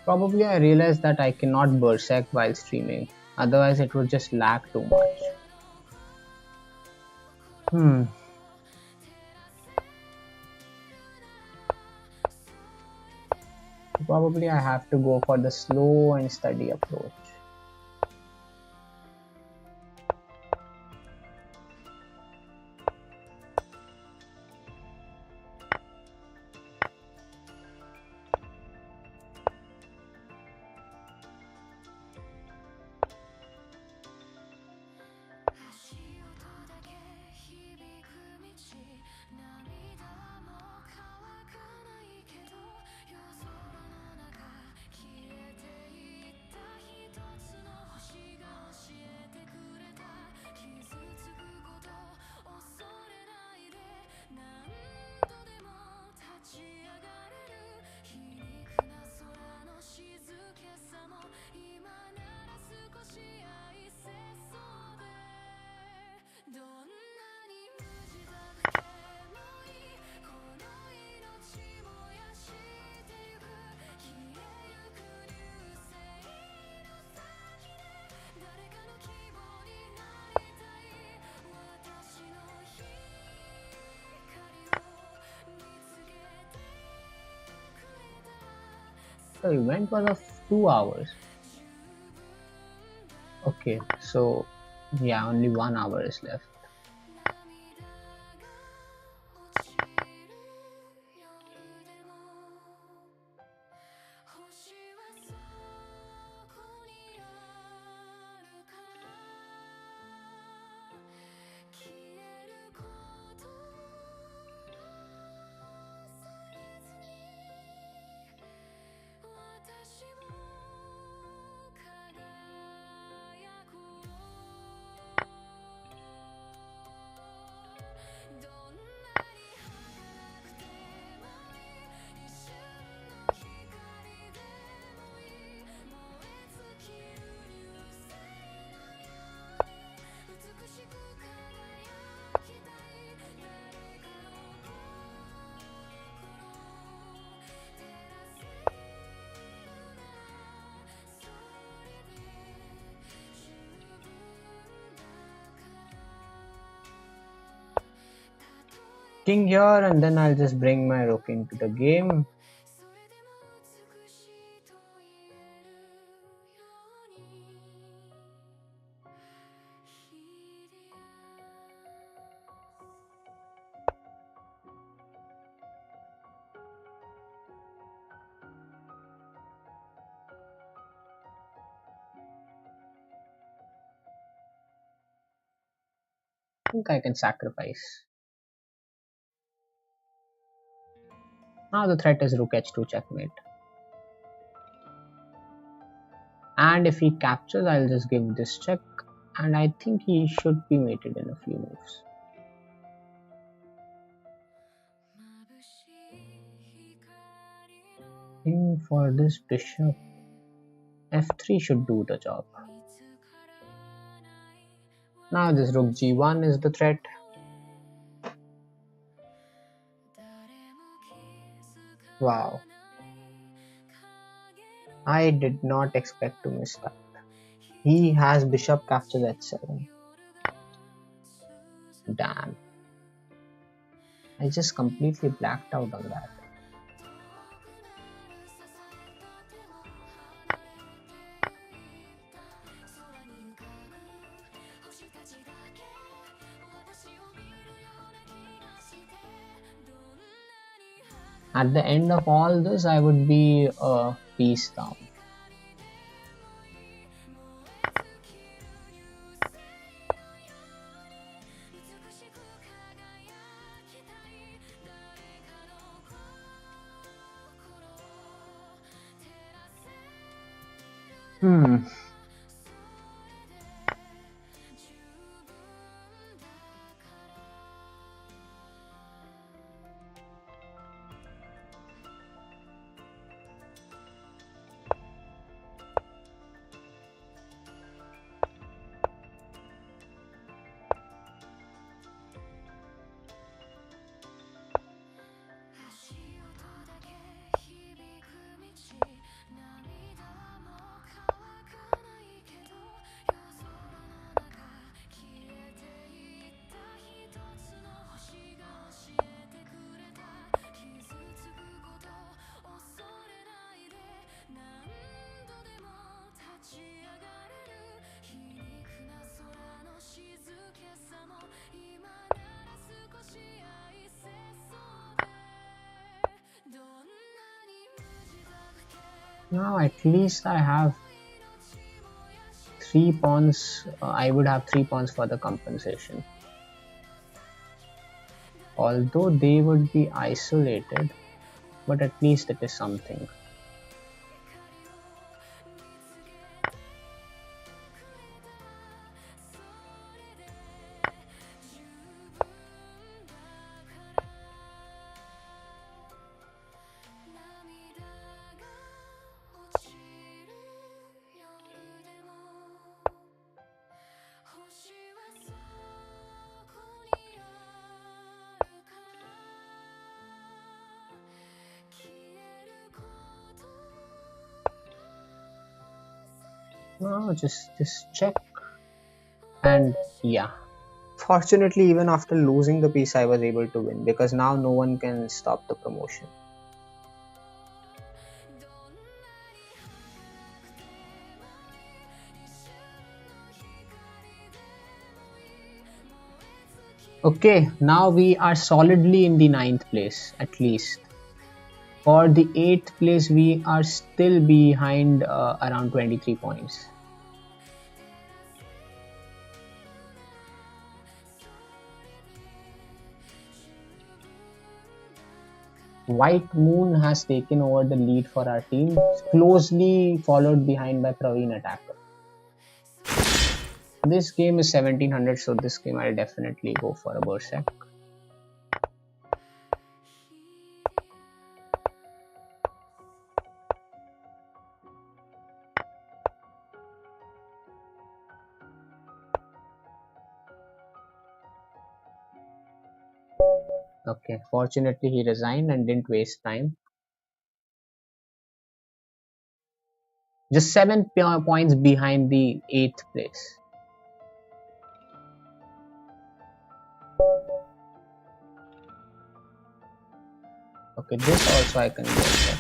Probably I realized that I cannot berserk while streaming, otherwise it would just lag too much. Hmm. Probably I have to go for the slow and steady approach. The event was of 2 hours. Okay, so yeah, only 1 hour is left. King here, and then I'll just bring my rook into the game. I think I can sacrifice. Now the threat is rook h2 checkmate. And if he captures, I'll just give this check, and I think he should be mated in a few moves. think for this bishop, f3 should do the job. Now this rook g1 is the threat. Wow. I did not expect to miss that. He has bishop captures h7. Damn. I just completely blacked out on that. At the end of all this, I would be a piece down. Now at least I have 3 pawns. I would have 3 pawns for the compensation. Although they would be isolated, but at least it is something. No, just check. And yeah, fortunately even after losing the piece I was able to win, because now no one can stop the promotion. Okay, now we are solidly in the 9th place at least. For the 8th place we are still behind around 23 points. White Moon has taken over the lead for our team, closely followed behind by Praveen Attacker. This game is 1700, so this game I'll definitely go for a Berserk. Okay, fortunately he resigned and didn't waste time. Just 7 points behind the 8th place. Okay, this also I can go for.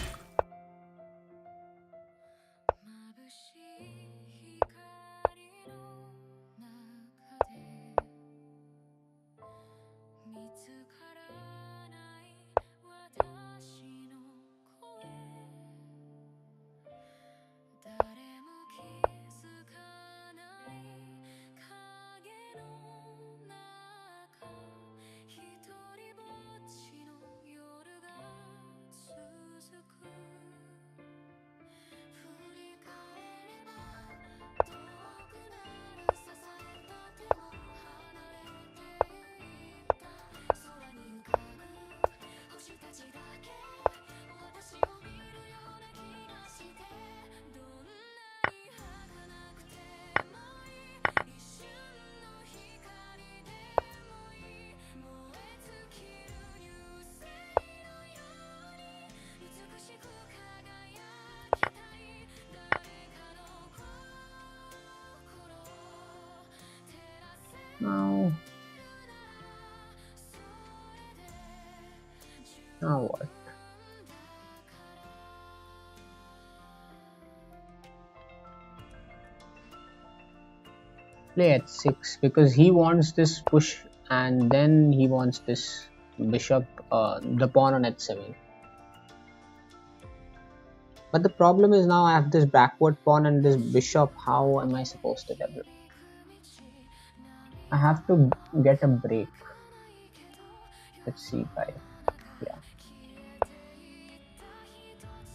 Now what? Play h6 because he wants this push and then he wants this bishop, the pawn on h7. But the problem is now I have this backward pawn and this bishop. How am I supposed to develop? I have to get a break. Let's see c5. Yeah.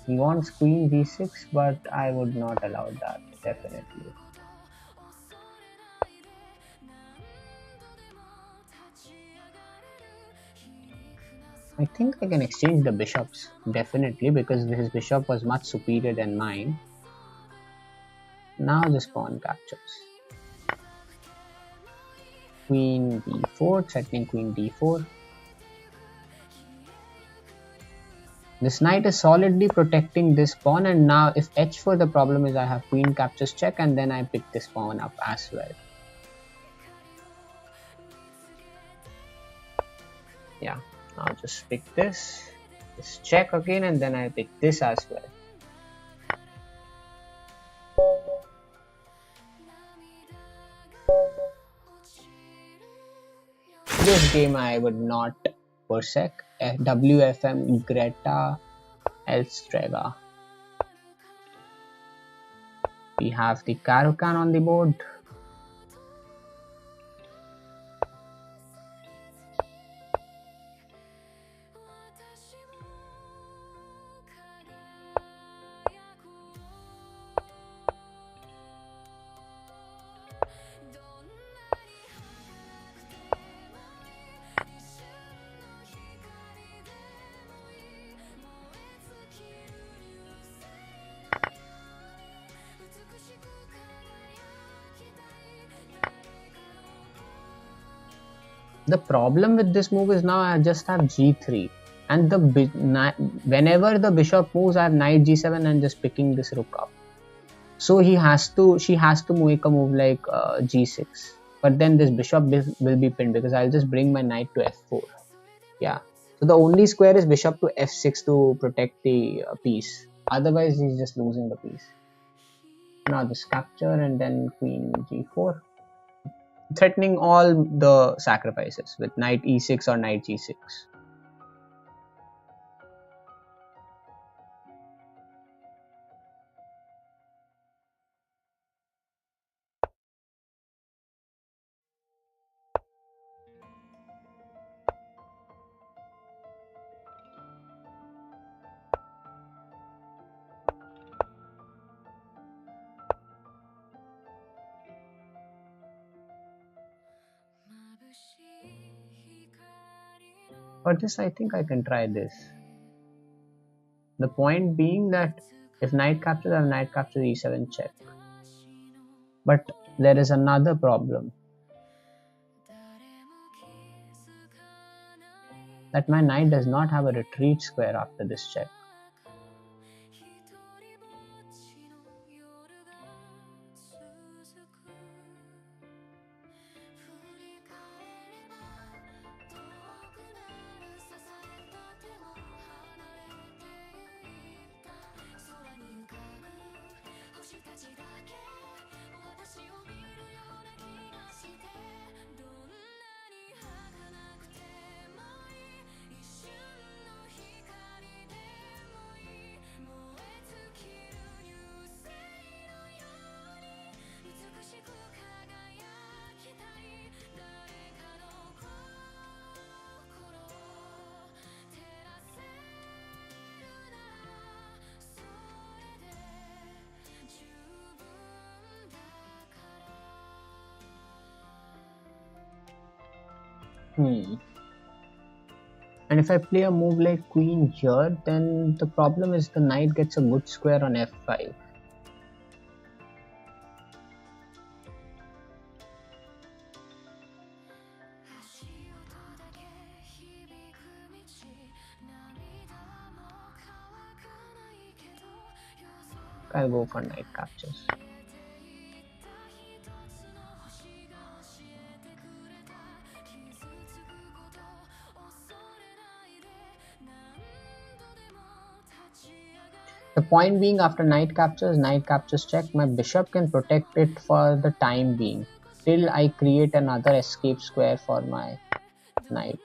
He wants queen b6, but I would not allow that, definitely. I think I can exchange the bishops, definitely, because his bishop was much superior than mine. Now this pawn captures. Queen b4, threatening queen d4. This knight is solidly protecting this pawn, and now if h4, the problem is I have queen captures check, and then I pick this pawn up as well. Yeah, I'll just pick this check again, and then I pick this as well. This game I would not forsake. WFM Greta Elstrega. We have the Caro-Kann on the board. The problem with this move is now I just have g3, and whenever the bishop moves, I have knight g7 and just picking this rook up. So she has to make a move like g6, but then this bishop will be pinned because I'll just bring my knight to f4. Yeah, so the only square is bishop to f6 to protect the piece. Otherwise, he's just losing the piece. Now this capture and then queen g4. Threatening all the sacrifices with knight e6 or knight g6. For this, I think I can try this. The point being that if knight captures, I have knight captures e7 check. But there is another problem. That my knight does not have a retreat square after this check. And if I play a move like queen here, then the problem is the knight gets a good square on f5. I'll go for knight captures. point being, after knight captures check, my bishop can protect it for the time being till I create another escape square for my knight.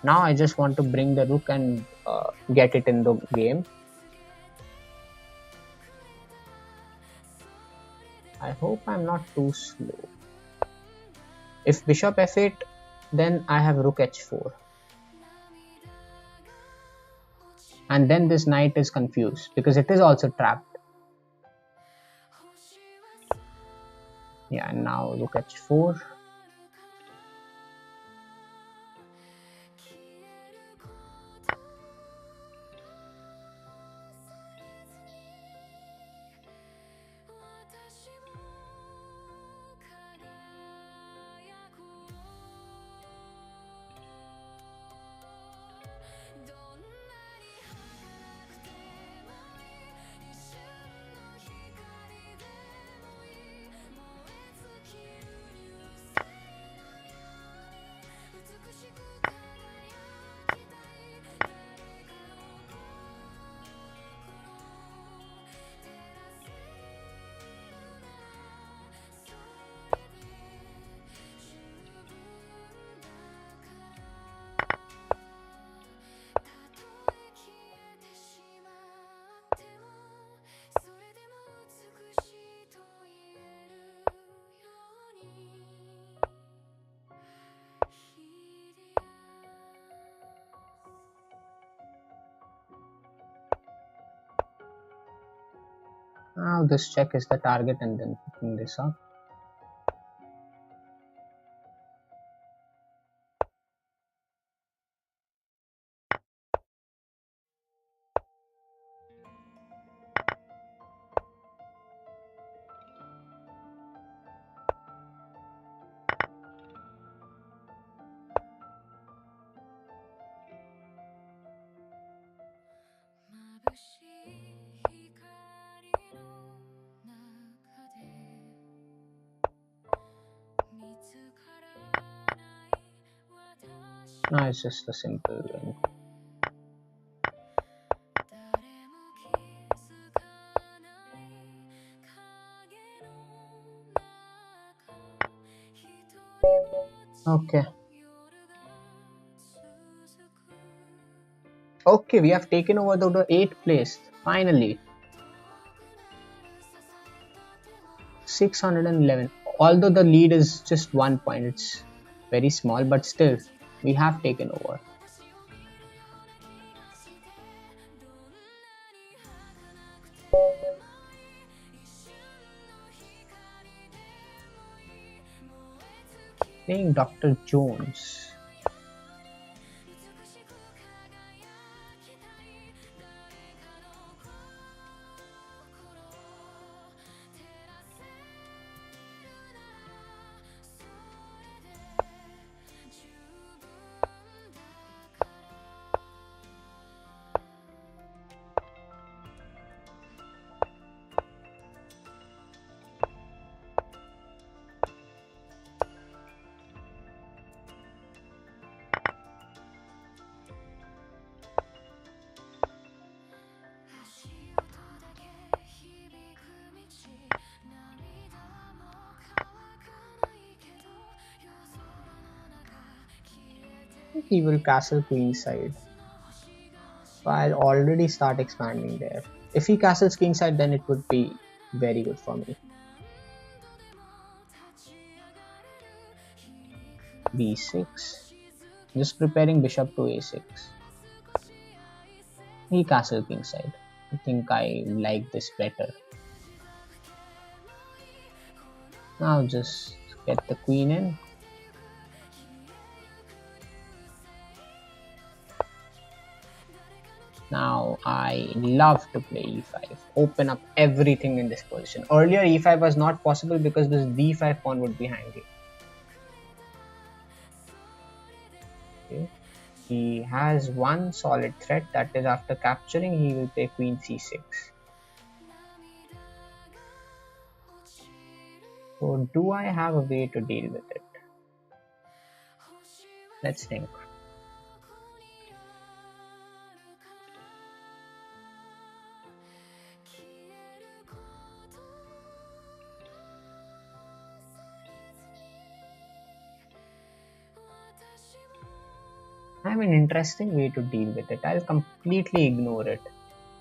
Now I just want to bring the rook and get it in the game. I hope I'm not too slow. If bishop f8, then I have rook h4. And then this knight is confused because it is also trapped. Yeah, and now rook h4. Now this check is the target and then picking this up. Now it's just a simple win. Okay. Okay, we have taken over the 8th place. Finally. 611. Although the lead is just 1 point, it's very small, but still, we have taken over. Playing Dr. Jones. He will castle queenside. So I'll already start expanding there. If he castles kingside, then it would be very good for me. b6. Just preparing bishop to a6. He castle kingside. I think I like this better. Now just get the queen in. Now I love to play e5, open up everything in this position. Earlier e5 was not possible because this d5 pawn would be hanging. Okay. He has one solid threat, that is after capturing he will play queen c6. So do I have a way to deal with it? Let's think. I have an interesting way to deal with it. I'll completely ignore it.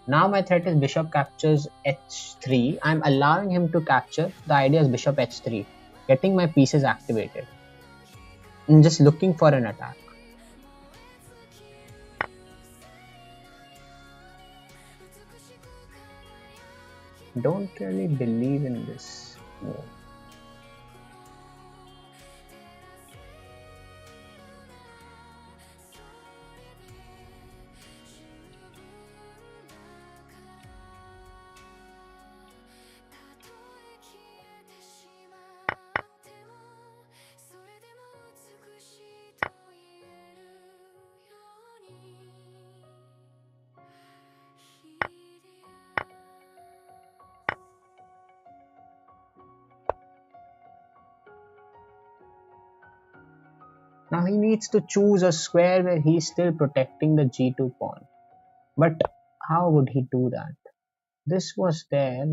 Now my threat is bishop captures h3. I'm allowing him to capture. The idea is bishop h3, getting my pieces activated. I'm just looking for an attack. Don't really believe in this move. Now he needs to choose a square where he's still protecting the g2 pawn. But how would he do that? This was there.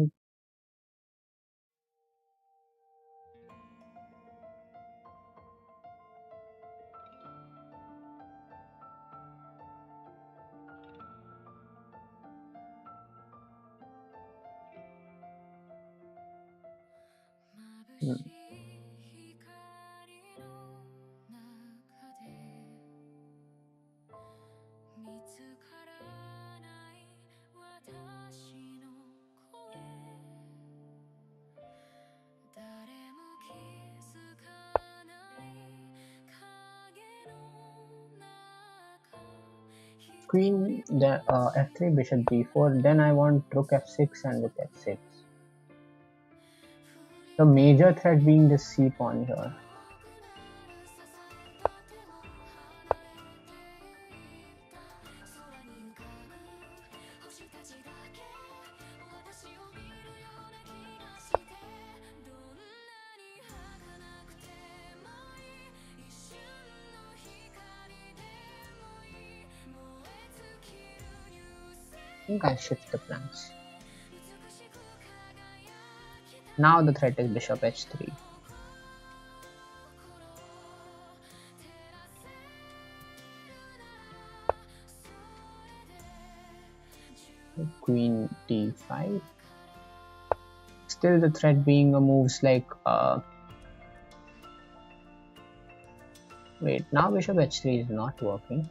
Hmm. Queen the f3 bishop g4, then I want rook f6 and rook f6. The major threat being the c pawn here. I think I'll shift the plans. Now the threat is bishop h3. Queen d5. Still the threat being a moves like wait, now bishop h3 is not working.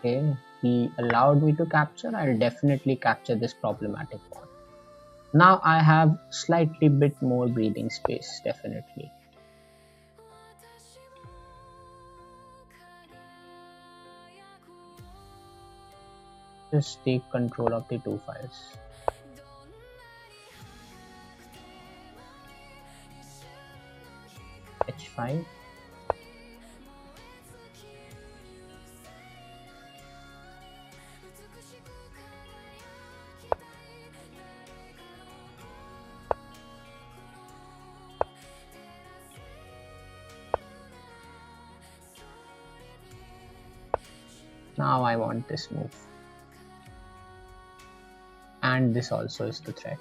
Okay, he allowed me to capture. I'll definitely capture this problematic pawn. Now I have slightly bit more breathing space, definitely. Just take control of the two files. h5. Now I want this move. And this also is the threat.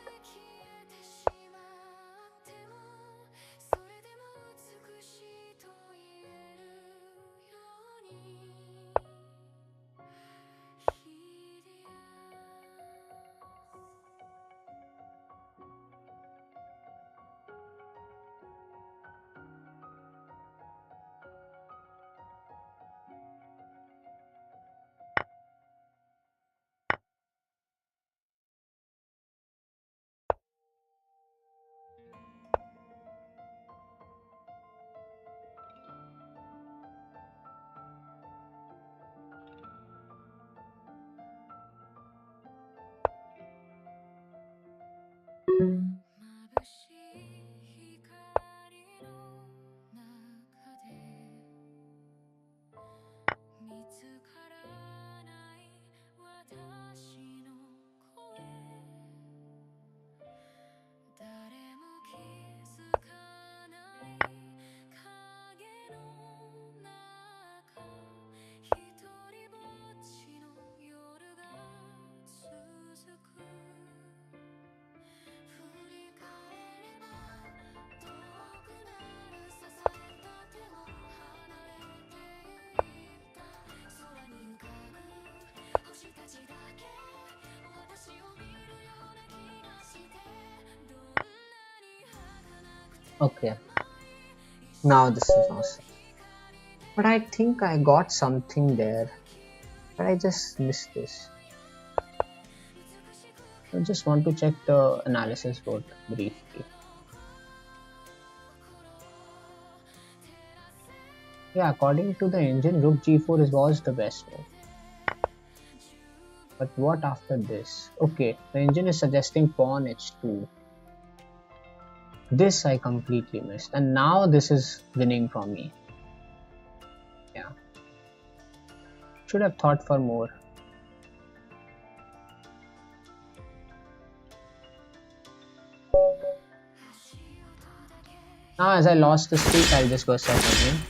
Okay, now this is awesome. But I think I got something there. But I just missed this. I just want to check the analysis board briefly. Yeah, according to the engine, rook g4 was the best move. But what after this? Okay, the engine is suggesting pawn h2. This I completely missed, and now this is winning for me. Yeah, should have thought for more. Now as I lost the streak, I'll just go set again.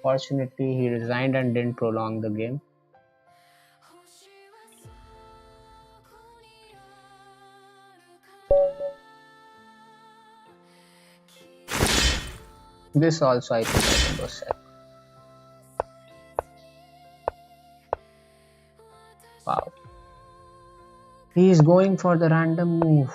Fortunately, he resigned and didn't prolong the game. This also I think I can go set. Wow. He is going for the random move.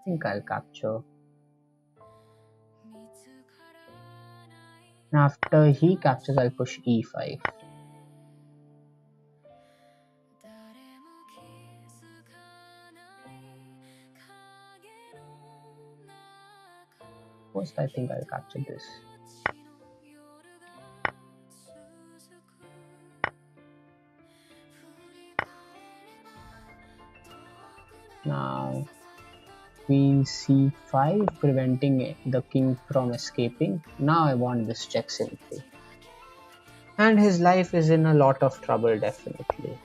think I'll capture. After he captures, I'll push e5. First, I think I'll capture this. Now, queen c5, preventing the king from escaping. Now I want this check simply. And his life is in a lot of trouble, definitely.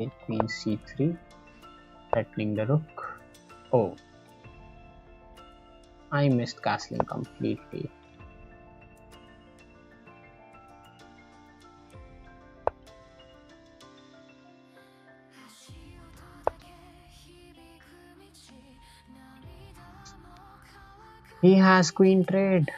Okay, queen c3, threatening the rook. Oh, I missed castling completely. He has queen trade.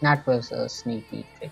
That was a sneaky trick.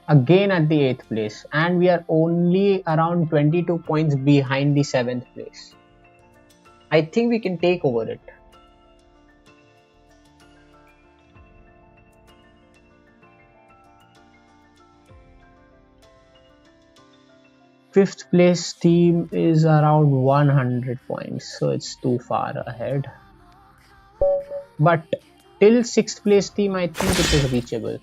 again at the 8th place, and we are only around 22 points behind the 7th place. I think we can take over it. Fifth place team is around 100 points, so it's too far ahead. But till 6th place team, I think it is reachable.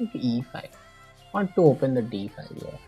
E5. Want to open the D5 here.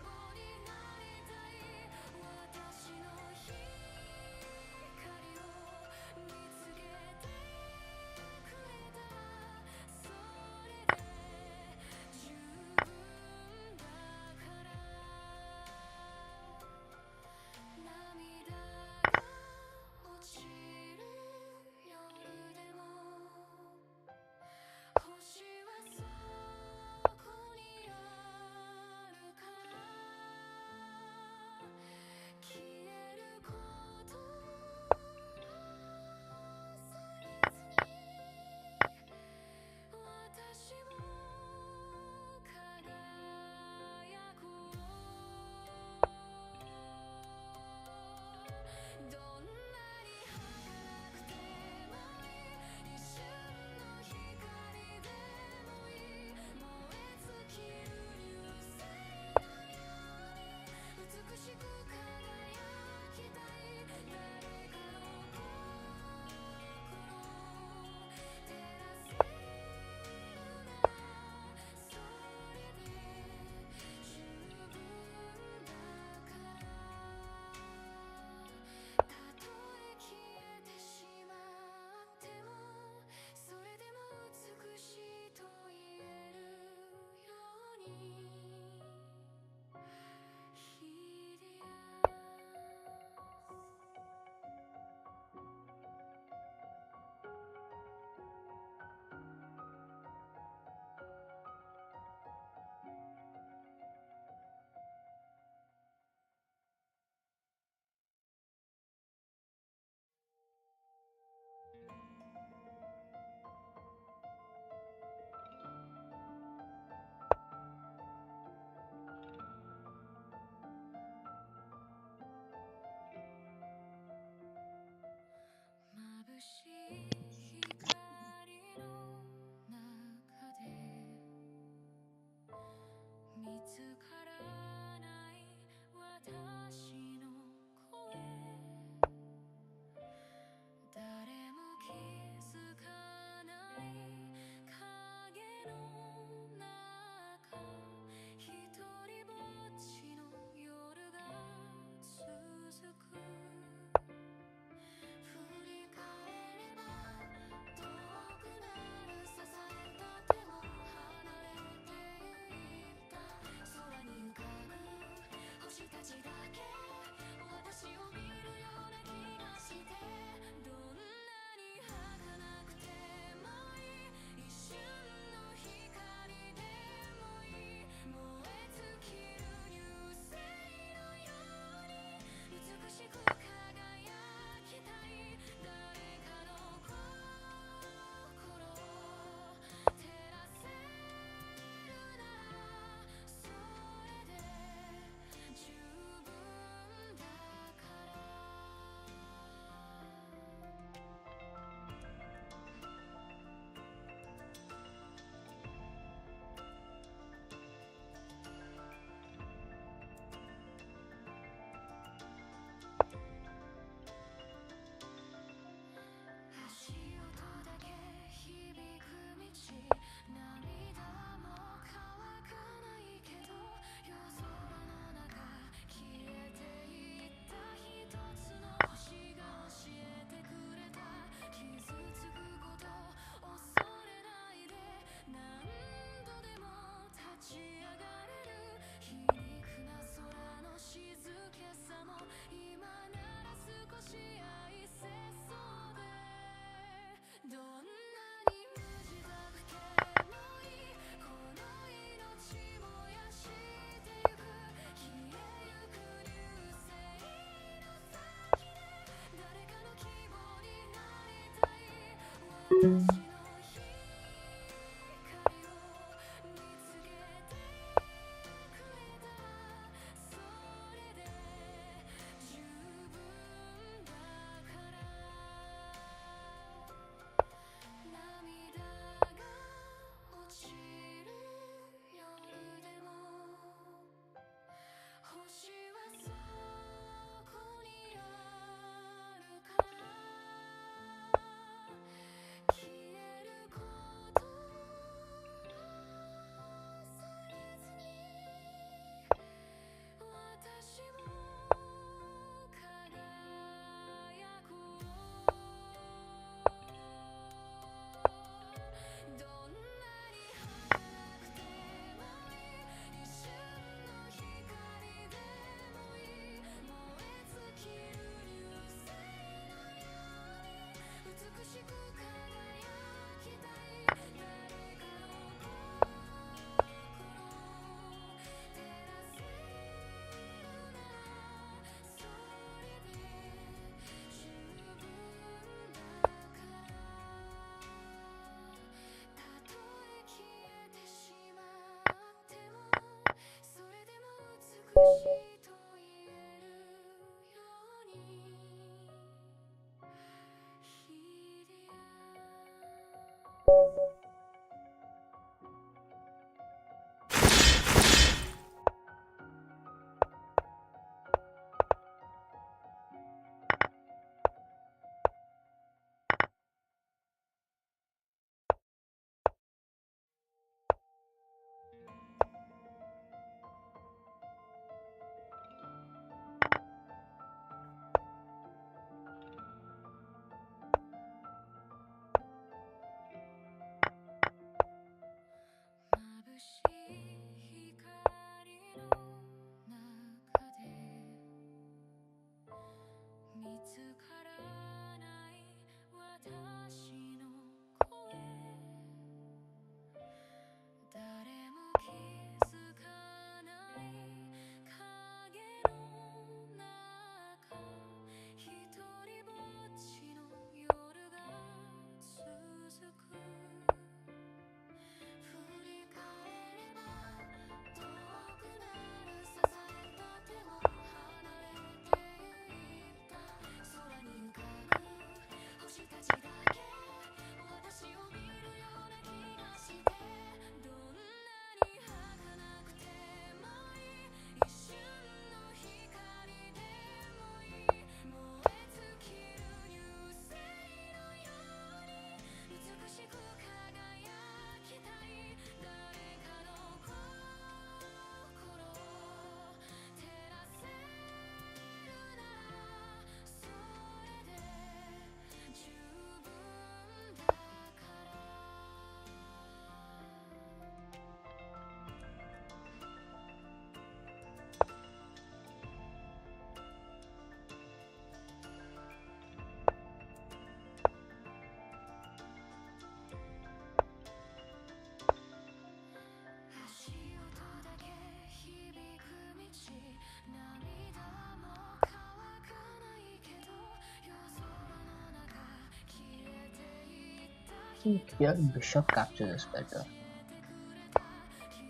Here bishop captures is better.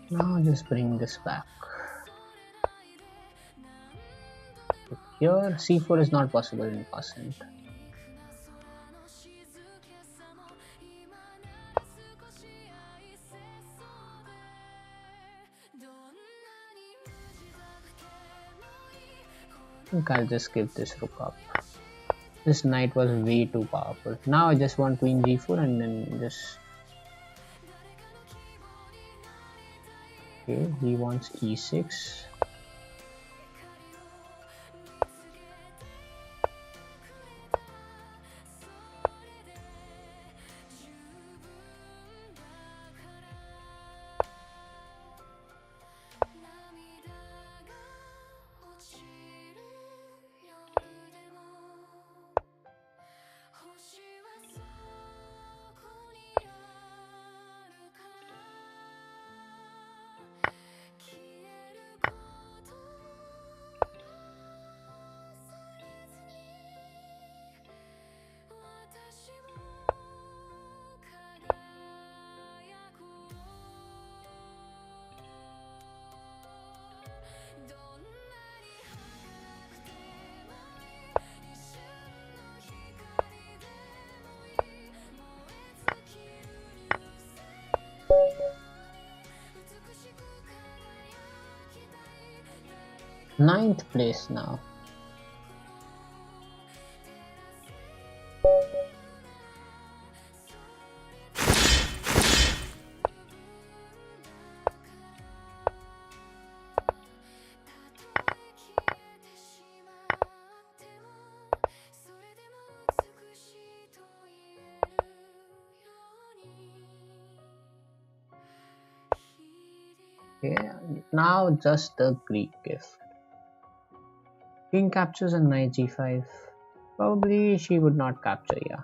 Now just bring this back. Here c4 is not possible in passant. I think I'll just give this rook up. This knight was way too powerful. Now I just want queen g4 and then just... Okay, he wants e6. Ninth place now. Okay, now just the Greek gift. King captures and knight g5. Probably she would not capture, yeah.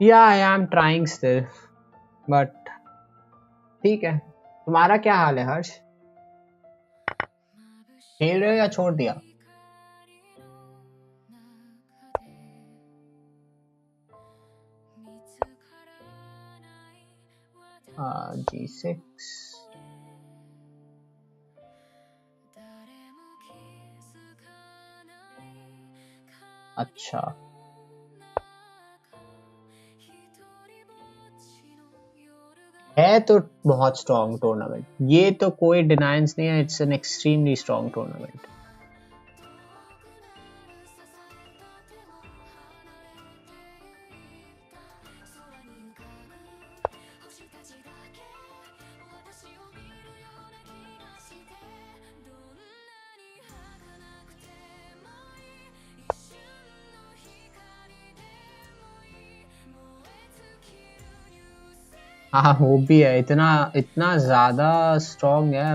Yeah, I am trying still, but ठीक है. तुम्हारा क्या हाल है हर्ष? खेल रहे हो या छोड़ दिया? G6. अच्छा, है तो बहुत स्ट्रॉन्ग टूर्नामेंट, ये तो कोई डिनाइंस नहीं है, it's an extremely strong tournament. हाँ वो भी है, इतना इतना ज्यादा स्ट्रॉन्ग है,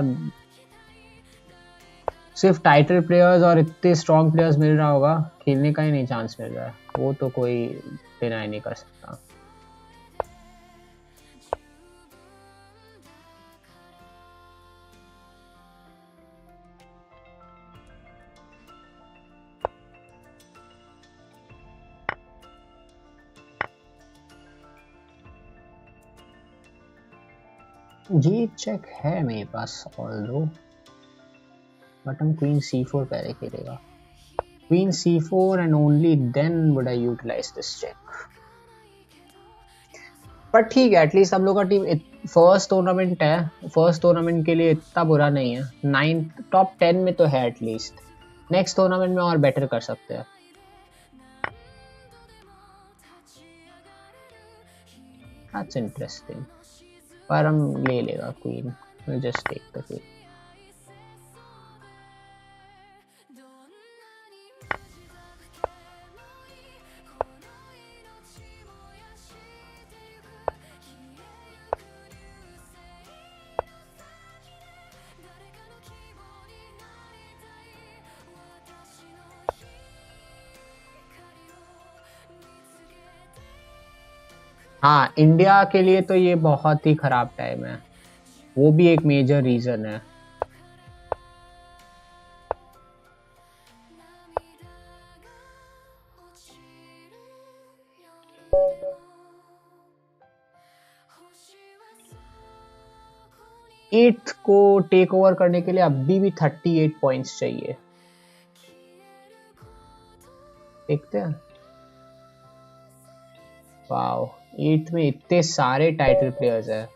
सिर्फ टाइटल प्लेयर्स और इतने स्ट्रॉन्ग प्लेयर्स मिल रहा होगा, खेलने का ही नहीं चांस मिल रहा है, वो तो कोई डिनाई नहीं कर सकता। जी चेक है मेरे पास ऑल्दो, बट हम क्वीन c4 पहले खेलेगा, queen c4 and only then would I utilise this check. पर ठीक है, एटलीस्ट हम लोग का टीम फर्स्ट टूर्नामेंट है, फर्स्ट टूर्नामेंट के लिए इतना बुरा नहीं है, 9 टॉप 10 में तो है एटलीस्ट, नेक्स्ट टूर्नामेंट में और बेटर कर सकते हैं। दैट्स इंटरेस्टिंग, पर हम ले लेगा queen, just take the queen. हाँ, इंडिया के लिए तो ये बहुत ही खराब टाइम है, वो भी एक मेजर रीजन है। एट्थ को टेक ओवर करने के लिए अभी भी 38 पॉइंट्स चाहिए, देखते हैं। वाओ, एट्थ में इतने सारे टाइटल प्लेयर्स हैं।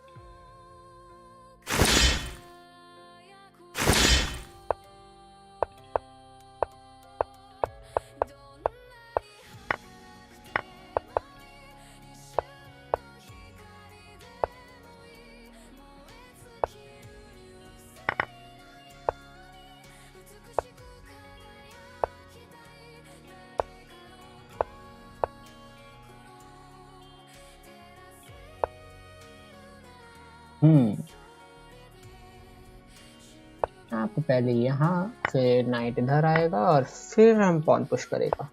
आप पहले यहाँ, फिर नाइट इधर आएगा और फिर हम पॉन पुश करेगा।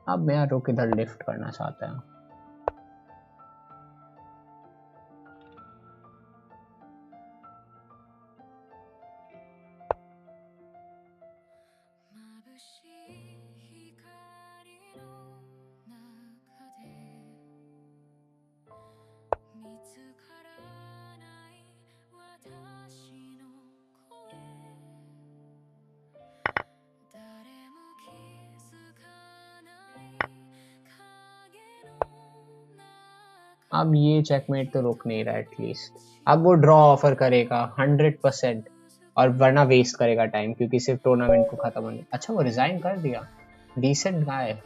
अब मेरा रुक इधर लिफ्ट करना चाहता है। अब ये चेकमेट तो रुक नहीं रहा एटलीस्ट, अब वो ड्रॉ ऑफर करेगा 100%, और वरना वेस्ट करेगा टाइम, क्योंकि सिर्फ टूर्नामेंट को खत्म होने। अच्छा वो रिजाइन कर दिया, डिसेंट गाय,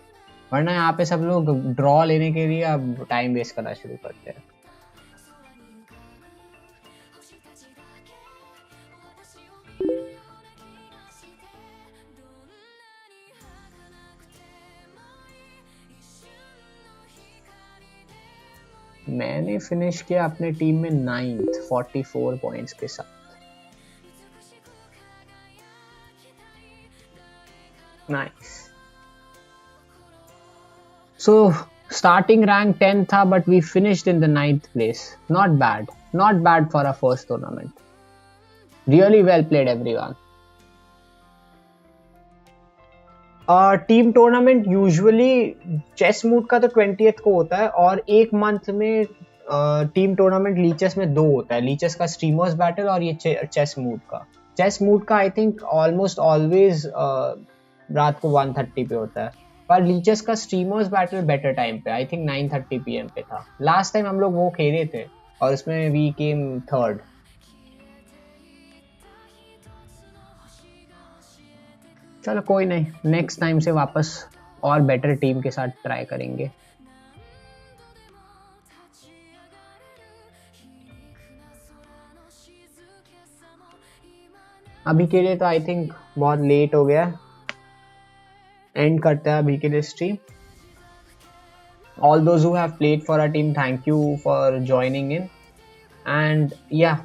वरना यहाँ पे सब लोग ड्रॉ लेने के लिए अब टाइम वेस्ट करना शुरू करते हैं। मैंने फिनिश किया अपने टीम में 9th 44 पॉइंट्स के साथ। नाइस। सो स्टार्टिंग रैंक 10 था but we finished in the 9th place. Not bad for a first tournament. Really well played everyone. Team tournament usually chess mood का तो 20th को होता है, और एक मंथ में टीम टूर्नामेंट लीचेस में 2 होता है, लीचेस का स्ट्रीमर्स बैटल और ये चेस मूड का आई थिंक ऑलमोस्ट ऑलवेज रात को 1:30 पे होता है, पर लीचेस का स्ट्रीमर्स बैटल बेटर टाइम पे आई थिंक 9:30 PM पे था। लास्ट टाइम हम लोग वो खेले थे और उसमें वी केम 3rd। चलो कोई नहीं, नेक्स्ट टाइम से वापस और बेटर टीम के साथ ट्राई करेंगे। अभी के लिए तो आई थिंक बहुत लेट हो गया, एंड करते हैं अभी के लिए stream. All those who have played for our team, thank you for joining in, and yeah,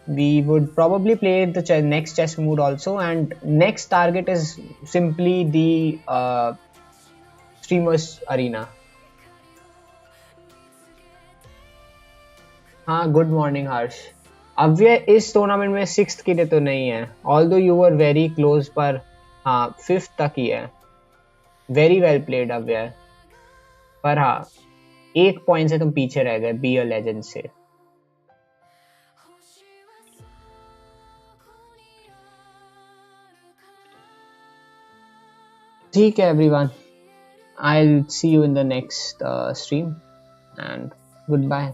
we would probably play the next chess mood also, and next target is simply the streamers arena. हाँ, good morning हर्ष। अव्यय इस tournament में 6th के लिए तो नहीं है, although you were very close, पर हाँ 5th तक ही है। वेरी वेल प्लेड अव्यय, पर हाँ 1 पॉइंट से तुम पीछे रह गए बी अ लेजेंड से। ठीक है everyone, I'll see you in the next stream, and goodbye.